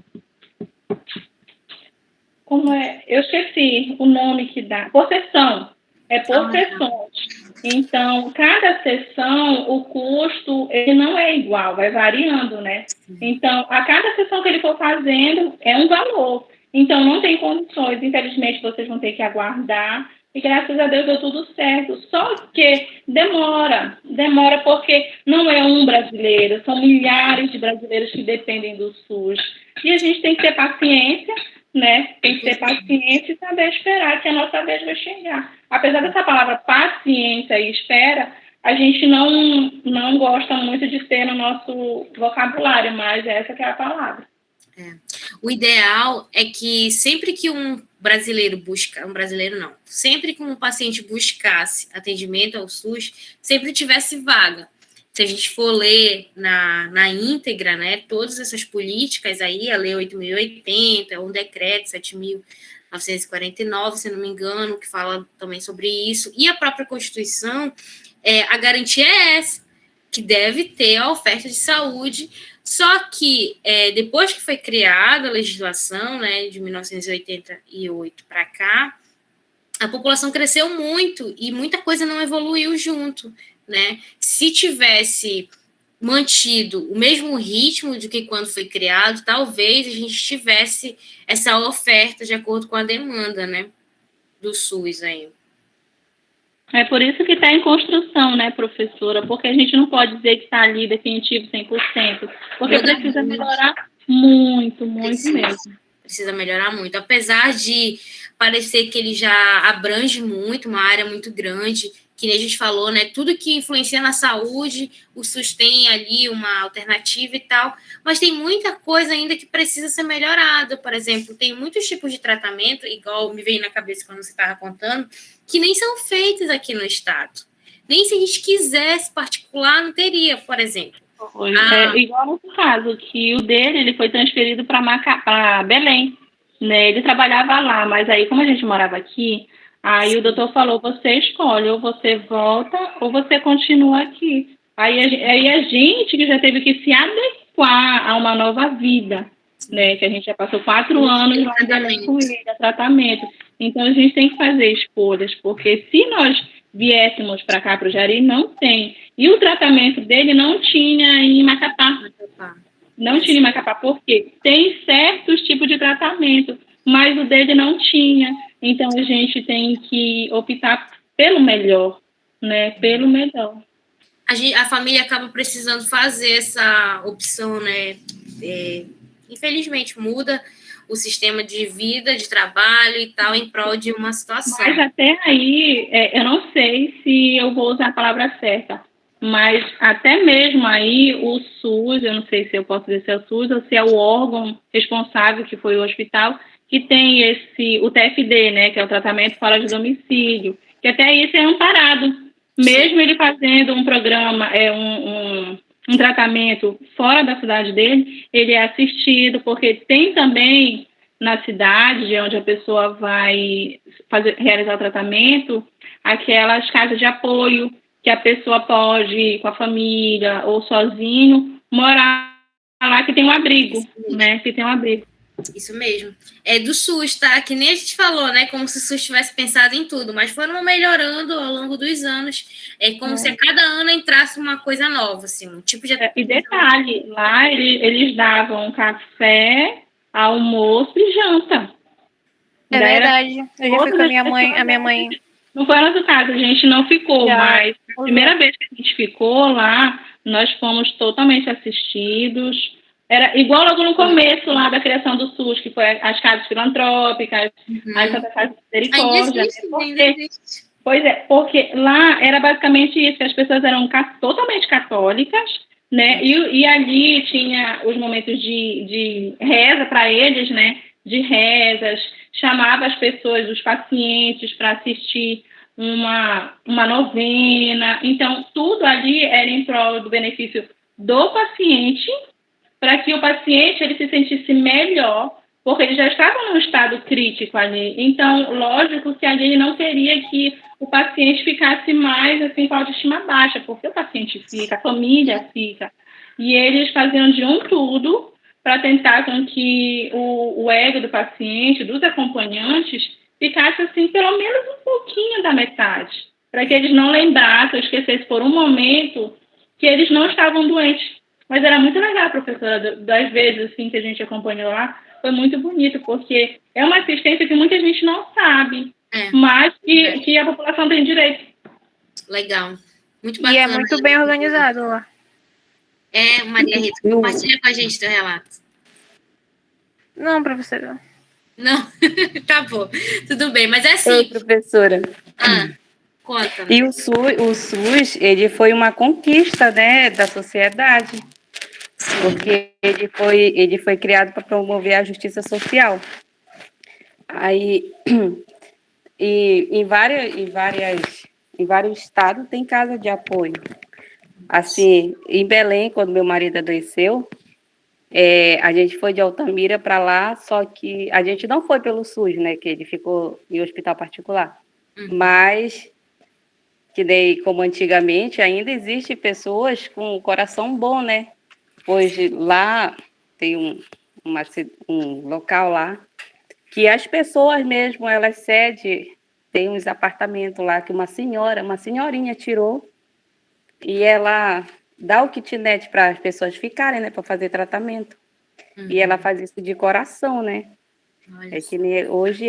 [SPEAKER 10] Eu esqueci o nome que dá. Por sessão. É por sessões. Então, cada sessão, o custo, ele não é igual, vai variando, né? Então, a cada sessão que ele for fazendo, é um valor. Então, não tem condições. Infelizmente, vocês vão ter que aguardar. E, graças a Deus, deu tudo certo. Só que demora porque não é um brasileiro, são milhares de brasileiros que dependem do SUS. E a gente tem que ter paciência, né? Tem que ter paciência e saber esperar que a nossa vez vai chegar. Apesar dessa palavra paciência e espera, a gente não gosta muito de ter no nosso vocabulário, mas essa que é a palavra.
[SPEAKER 1] O ideal é que sempre que sempre que um paciente buscasse atendimento ao SUS, sempre tivesse vaga. Se a gente for ler na íntegra, né, todas essas políticas aí, a Lei 8.080, um decreto 7.949, se não me engano, que fala também sobre isso, e a própria Constituição, a garantia é essa, que deve ter a oferta de saúde. Só que, depois que foi criada a legislação, né, de 1988 para cá, a população cresceu muito e muita coisa não evoluiu junto, né? Se tivesse mantido o mesmo ritmo de que quando foi criado, talvez a gente tivesse essa oferta de acordo com a demanda, né, do SUS aí.
[SPEAKER 10] É por isso que está em construção, né, professora? Porque a gente não pode dizer que está ali definitivo 100%, porque precisa melhorar muito mesmo.
[SPEAKER 1] Precisa melhorar muito. Apesar de parecer que ele já abrange muito, uma área muito grande, que nem a gente falou, né? Tudo que influencia na saúde, o SUS tem ali uma alternativa e tal, mas tem muita coisa ainda que precisa ser melhorada. Por exemplo, tem muitos tipos de tratamento, igual me veio na cabeça quando você estava contando, que nem são feitos aqui no estado. Nem se a gente quisesse particular, não teria, por exemplo.
[SPEAKER 10] Igual no caso, que o dele, ele foi transferido para Belém, né? Ele trabalhava lá, mas aí, como a gente morava aqui, aí o doutor falou, você escolhe, ou você volta, ou você continua aqui. Aí a gente que já teve que se adequar a uma nova vida, né? Que a gente já passou 4 anos lá com ele, tratamento. Então, a gente tem que fazer escolhas, porque se nós viéssemos para cá, para o Jari, não tem. E o tratamento dele não tinha em Macapá. Não tinha em Macapá, porque tem certos tipos de tratamento, mas o dele não tinha. Então, a gente tem que optar pelo melhor, né? Pelo melhor.
[SPEAKER 1] A família acaba precisando fazer essa opção, né? Infelizmente, muda o sistema de vida, de trabalho e tal, em prol de uma situação.
[SPEAKER 10] Mas até aí, eu não sei se eu vou usar a palavra certa, mas até mesmo aí o SUS, eu não sei se eu posso dizer se é o SUS ou se é o órgão responsável, que foi o hospital, que tem o TFD, né, que é o tratamento fora de domicílio, que até isso é amparado. Mesmo ele fazendo um programa, um tratamento fora da cidade dele, ele é assistido, porque tem também na cidade, de onde a pessoa vai realizar o tratamento, aquelas casas de apoio, que a pessoa pode ir com a família ou sozinho, morar lá que tem um abrigo, né? Que tem um abrigo.
[SPEAKER 1] Isso mesmo. É do SUS, tá? Que nem a gente falou, né? Como se o SUS tivesse pensado em tudo, mas foram melhorando ao longo dos anos. É como se a cada ano entrasse uma coisa nova, assim, um tipo de...
[SPEAKER 10] E detalhe, lá eles davam café, almoço e janta.
[SPEAKER 12] É verdade. Eu já fui com a minha mãe.
[SPEAKER 10] Não foi nosso caso, a gente não ficou,
[SPEAKER 12] Já.
[SPEAKER 10] mas a primeira vez que a gente ficou lá, nós fomos totalmente assistidos. Era igual logo no começo lá da criação do SUS, que foi as casas filantrópicas, as Santa Casa de Misericórdia.
[SPEAKER 1] Ainda existe.
[SPEAKER 10] Pois é, porque lá era basicamente isso, que as pessoas eram totalmente católicas, né? E ali tinha os momentos de reza para eles, né? De rezas, chamava as pessoas, os pacientes, para assistir uma novena. Então, tudo ali era em prol do benefício do paciente, para que o paciente ele se sentisse melhor, porque ele já estava num estado crítico ali. Então, lógico que ali ele não queria que o paciente ficasse mais assim, com a autoestima baixa, porque o paciente fica, a família fica. E eles faziam de tudo para tentar com que o ego do paciente, dos acompanhantes, ficasse assim, pelo menos um pouquinho da metade, para que eles não lembrassem ou esquecessem por um momento que eles não estavam doentes. Mas era muito legal, professora, das vezes assim, que a gente acompanhou lá, foi muito bonito, porque é uma assistência que muita gente não sabe, mas que a população tem direito.
[SPEAKER 1] Legal. Muito bacana.
[SPEAKER 12] E é muito bem organizado lá.
[SPEAKER 1] Maria Rita, compartilha com a gente teu relato.
[SPEAKER 12] Não, professora.
[SPEAKER 1] Não? Tá bom. Tudo bem, mas é assim.
[SPEAKER 11] Oi, professora.
[SPEAKER 1] Conta.
[SPEAKER 11] E o SUS, ele foi uma conquista, né, da sociedade, porque ele foi criado para promover a justiça social. Aí, e em vários estados tem casa de apoio. Assim, em Belém, quando meu marido adoeceu, a gente foi de Altamira para lá, só que a gente não foi pelo SUS, né, que ele ficou em hospital particular, mas que daí, como antigamente, ainda existe pessoas com coração bom, né? Hoje lá tem um local lá que as pessoas mesmo, elas cedem, tem uns apartamentos lá que uma senhorinha tirou e ela dá o kitnet para as pessoas ficarem, né, para fazer tratamento. E ela faz isso de coração, né? É que nem hoje...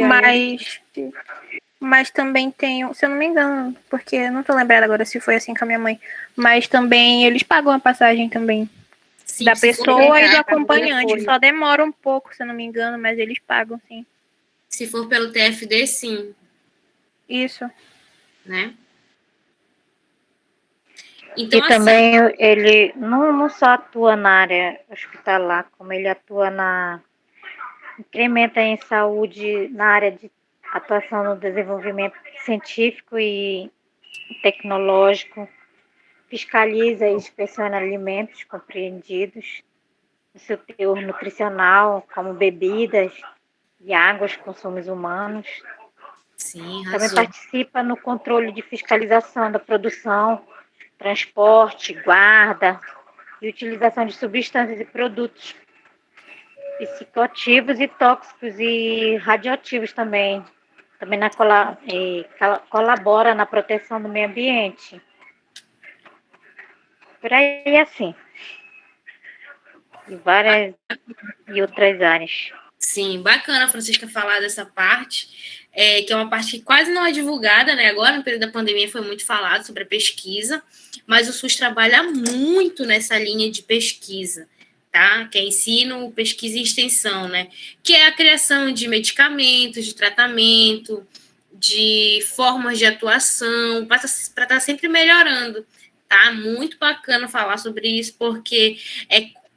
[SPEAKER 12] Mas também tem, se eu não me engano, porque eu não tô lembrada agora se foi assim com a minha mãe, mas também eles pagam a passagem também. Sim, da pessoa e do acompanhante. Só demora um pouco, se eu não me engano, mas eles pagam, sim.
[SPEAKER 1] Se for pelo TFD, sim.
[SPEAKER 12] Isso.
[SPEAKER 1] Né? Então,
[SPEAKER 5] e também ele não só atua na área hospitalar, como ele atua incrementa em saúde na área de atuação no desenvolvimento científico e tecnológico, fiscaliza e inspeciona alimentos compreendidos no seu teor nutricional, como bebidas e águas, consumos humanos.
[SPEAKER 1] Sim,
[SPEAKER 5] também participa no controle de fiscalização da produção, transporte, guarda e utilização de substâncias e produtos psicoativos e tóxicos e radioativos também. Também colabora na proteção do meio ambiente. Por aí, assim. E outras áreas.
[SPEAKER 1] Sim, bacana, Francisca, falar dessa parte, que é uma parte que quase não é divulgada, né? Agora, no período da pandemia, foi muito falado sobre a pesquisa, mas o SUS trabalha muito nessa linha de pesquisa, tá? Que é ensino, pesquisa e extensão, né? Que é a criação de medicamentos, de tratamento, de formas de atuação, para estar sempre melhorando, tá? Muito bacana falar sobre isso, porque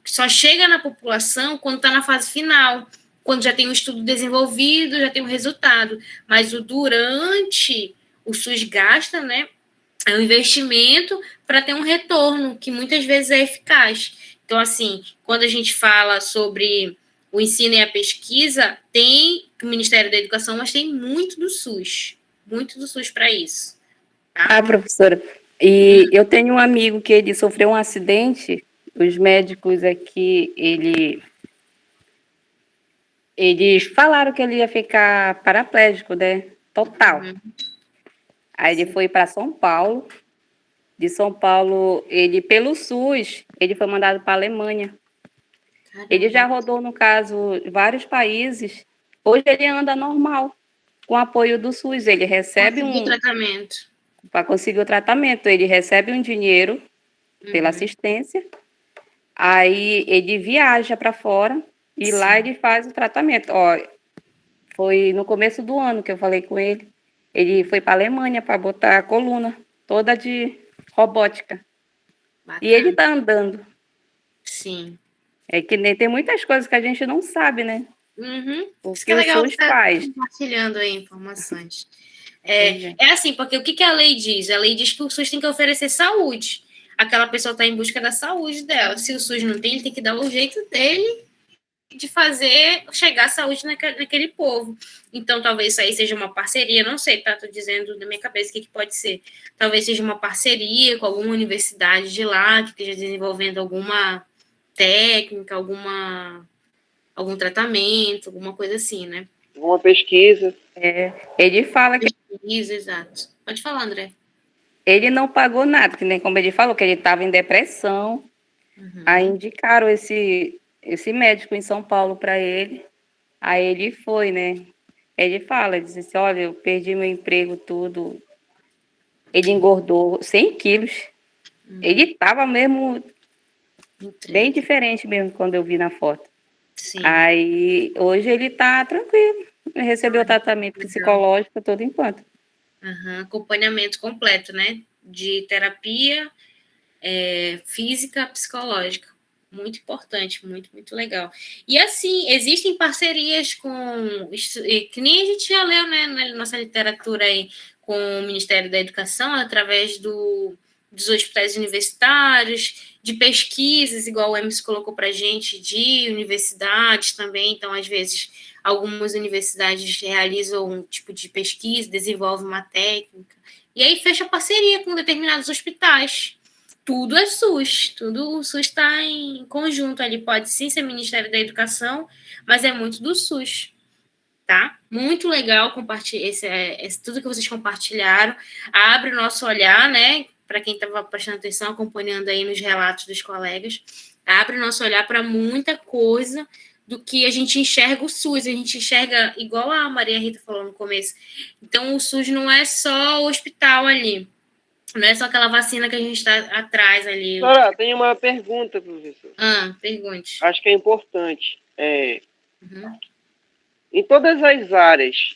[SPEAKER 1] só chega na população quando está na fase final, quando já tem um estudo desenvolvido, já tem um resultado. Mas durante o SUS gasta, né? É um investimento para ter um retorno, que muitas vezes é eficaz. Então, assim, quando a gente fala sobre o ensino e a pesquisa tem o Ministério da Educação, mas tem muito do SUS para isso. Tá?
[SPEAKER 11] Ah, professora, e eu tenho um amigo que ele sofreu um acidente, os médicos aqui, eles falaram que ele ia ficar paraplégico, né? Total. Aí ele foi para São Paulo. De São Paulo, ele, pelo SUS, ele foi mandado para a Alemanha. Caramba. Ele já rodou, no caso, vários países. Hoje ele anda normal, com apoio do SUS. Ele recebe
[SPEAKER 1] tratamento.
[SPEAKER 11] Para conseguir o tratamento. Ele recebe um dinheiro pela assistência. Aí ele viaja para fora e lá ele faz o tratamento. Ó, foi no começo do ano que eu falei com ele. Ele foi para a Alemanha para botar a coluna toda de robótica. Bacana. E ele está andando.
[SPEAKER 1] Sim.
[SPEAKER 11] É que nem tem muitas coisas que a gente não sabe, né?
[SPEAKER 1] O que é legal SUS faz. Compartilhando aí informações. É assim, porque o que a lei diz? A lei diz que o SUS tem que oferecer saúde. Aquela pessoa está em busca da saúde dela. Se o SUS não tem, ele tem que dar o jeito dele de fazer chegar a saúde naquele povo. Então, talvez isso aí seja uma parceria, não sei, tá? Estou dizendo na minha cabeça o que pode ser. Talvez seja uma parceria com alguma universidade de lá, que esteja desenvolvendo alguma técnica, algum tratamento, alguma coisa assim, né?
[SPEAKER 4] Uma pesquisa.
[SPEAKER 11] Ele fala que...
[SPEAKER 1] Pesquisa, exato. Pode falar, André.
[SPEAKER 11] Ele não pagou nada, que nem como ele falou, que ele estava em depressão. Aí indicaram esse médico em São Paulo para ele. Aí ele foi, né? Ele fala, ele disse assim, olha, eu perdi meu emprego, tudo. Ele engordou 100 quilos. Ele estava mesmo bem diferente mesmo quando eu vi na foto.
[SPEAKER 1] Sim.
[SPEAKER 11] Aí, hoje ele está tranquilo. Ele recebeu tratamento psicológico a todo enquanto.
[SPEAKER 1] Acompanhamento completo, né? De terapia física, psicológica. Muito importante, muito, muito legal. E assim, existem parcerias que nem a gente já leu, né, na nossa literatura aí, com o Ministério da Educação, através dos hospitais universitários, de pesquisas, igual o Emerson colocou para a gente, de universidades também. Então, às vezes, algumas universidades realizam um tipo de pesquisa, desenvolvem uma técnica, e aí fecha parceria com determinados hospitais. Tudo é SUS, tudo o SUS está em conjunto ali, pode sim ser Ministério da Educação, mas é muito do SUS, tá? Muito legal compartilhar tudo que vocês compartilharam, abre o nosso olhar, né, para quem estava prestando atenção, acompanhando aí nos relatos dos colegas, abre o nosso olhar para muita coisa do que a gente enxerga o SUS, a gente enxerga, igual a Maria Rita falou no começo, então o SUS não é só o hospital ali, não é só aquela vacina que a gente está atrás ali.
[SPEAKER 4] Senhora, tem uma pergunta, professor.
[SPEAKER 1] Pergunte.
[SPEAKER 4] Acho que é importante. Em todas as áreas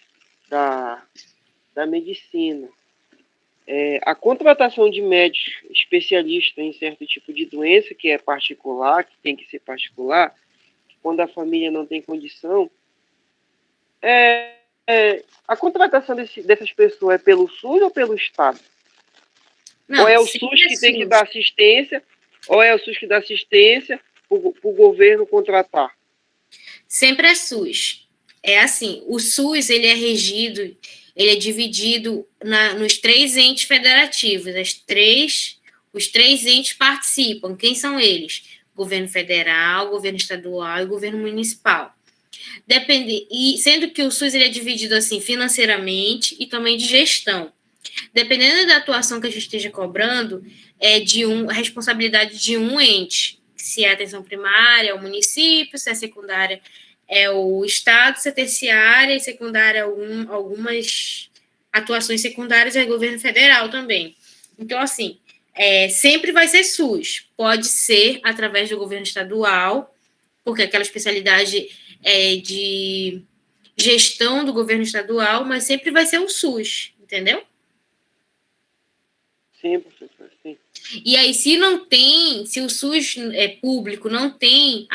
[SPEAKER 4] da medicina, a contratação de médicos especialistas em certo tipo de doença, que é particular, que tem que ser particular, quando a família não tem condição, a contratação dessas pessoas é pelo SUS ou pelo Estado?
[SPEAKER 1] Não,
[SPEAKER 4] ou é o SUS que tem que dar assistência, ou é o SUS que dá assistência para o governo contratar?
[SPEAKER 1] Sempre é SUS. É assim, o SUS ele é dividido nos 3 entes federativos. Os 3 entes participam. Quem são eles? Governo federal, governo estadual e governo municipal. E sendo que o SUS ele é dividido assim financeiramente e também de gestão. Dependendo da atuação que a gente esteja cobrando, a responsabilidade de um ente. Se é a atenção primária, é o município, se é secundária, é o Estado, se é terciária e secundária, algumas atuações secundárias, é o governo federal também. Então, assim, sempre vai ser SUS. Pode ser através do governo estadual, porque aquela especialidade é de gestão do governo estadual, mas sempre vai ser o SUS, entendeu?
[SPEAKER 4] Sim, professor, sim.
[SPEAKER 1] E aí, se o SUS é público, não tem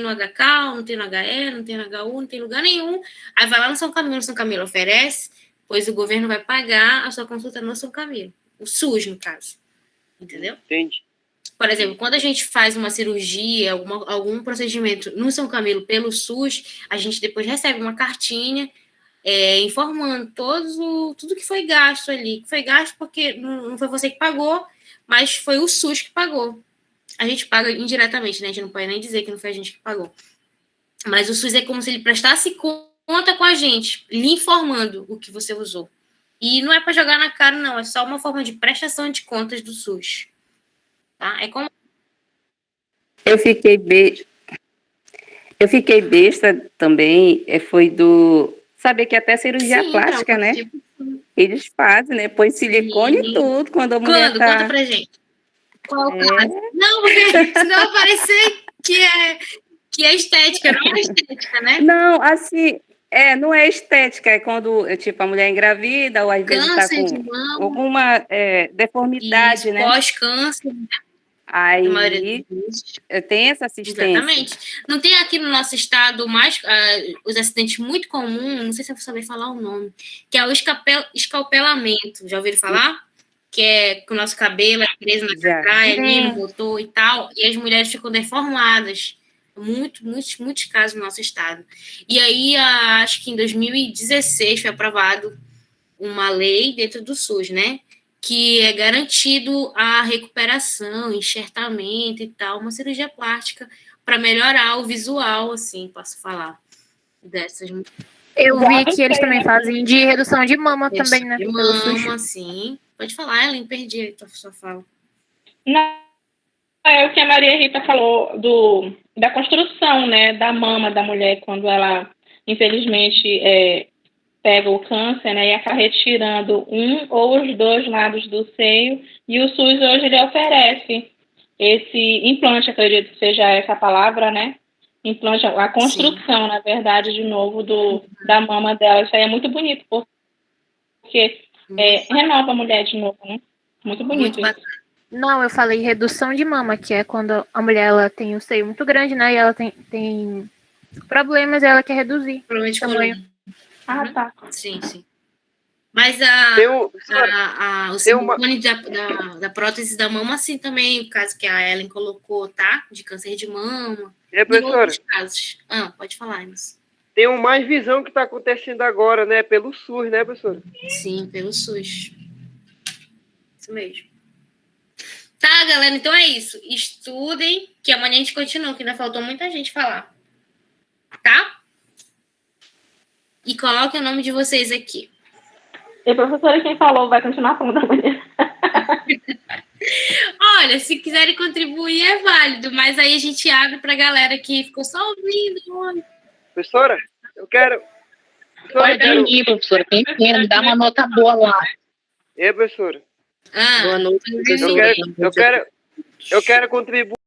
[SPEAKER 1] no HK, não tem no HE, não tem no HU, não tem lugar nenhum, aí vai lá no São Camilo oferece, pois o governo vai pagar a sua consulta no São Camilo. O SUS, no caso. Entendeu?
[SPEAKER 4] Entendi.
[SPEAKER 1] por exemplo, quando a gente faz uma cirurgia, algum procedimento no São Camilo pelo SUS, a gente depois recebe uma cartinha informando tudo que foi gasto ali. Que foi gasto porque não foi você que pagou, mas foi o SUS que pagou. A gente paga indiretamente, né? A gente não pode nem dizer que não foi a gente que pagou. Mas o SUS é como se ele prestasse conta com a gente, lhe informando o que você usou. E não é para jogar na cara, não. É só uma forma de prestação de contas do SUS. Tá? É como...
[SPEAKER 11] Eu fiquei besta também, foi saber que até cirurgia plástica, né? Eles fazem, né? Põe silicone e tudo quando a mulher tá...
[SPEAKER 1] Conta pra gente. Qual o caso? Não, porque senão vai parecer que é estética, não é estética, né?
[SPEAKER 11] Não, assim... não é estética, é quando, tipo, a mulher engravida ou às vezes está com alguma deformidade, né?
[SPEAKER 1] Pós-câncer.
[SPEAKER 11] Aí tem essa assistência.
[SPEAKER 1] Exatamente. Não tem aqui no nosso estado mais os acidentes muito comuns, não sei se eu vou saber falar o nome, que é o escalpelamento. Já ouviram falar? Que é que o nosso cabelo é preso na praia, ali no motor e tal, e as mulheres ficam deformadas. Muitos casos no nosso estado. E aí, acho que em 2016 foi aprovado uma lei dentro do SUS, né? Que é garantido a recuperação, enxertamento e tal, uma cirurgia plástica para melhorar o visual, assim, posso falar, dessas.
[SPEAKER 12] Eu vi que eles também fazem de redução de mama também, né?
[SPEAKER 1] De mama, sim. Pode falar, Ellen, perdi a sua fala.
[SPEAKER 10] Não. É o que a Maria Rita falou da construção, né, da mama da mulher quando ela, infelizmente, pega o câncer, né, e acaba retirando um ou os dois lados do seio, e o SUS hoje ele oferece esse implante, acredito que seja essa a palavra, né, implante, a construção, sim, na verdade, de novo, da mama dela. Isso aí é muito bonito, porque renova a mulher de novo, né, muito bonito isso.
[SPEAKER 12] Não, eu falei redução de mama, que é quando a mulher ela tem um seio muito grande, né? E ela tem problemas e ela quer reduzir o tamanho.
[SPEAKER 1] Ah, tá. Sim. Mas o silicone da prótese da mama, assim, também, o caso que a Ellen colocou, tá? De câncer de mama.
[SPEAKER 4] Professora?
[SPEAKER 1] Outros casos. Pode falar, Emerson.
[SPEAKER 4] Tem um mais visão que está acontecendo agora, né? Pelo SUS, né, professora?
[SPEAKER 1] Sim, pelo SUS. Isso mesmo. Tá, galera, então é isso. Estudem, que amanhã a gente continua, que ainda faltou muita gente falar. Tá? E coloquem o nome de vocês aqui.
[SPEAKER 10] E a professora, quem falou, vai continuar falando amanhã.
[SPEAKER 1] Olha, se quiserem contribuir é válido, mas aí a gente abre pra galera que ficou só ouvindo.
[SPEAKER 4] Professora, eu quero...
[SPEAKER 7] Pode ir, professora, tem pena, dá uma nota boa lá.
[SPEAKER 4] Professora?
[SPEAKER 7] Boa noite, professora.
[SPEAKER 4] Eu quero contribuir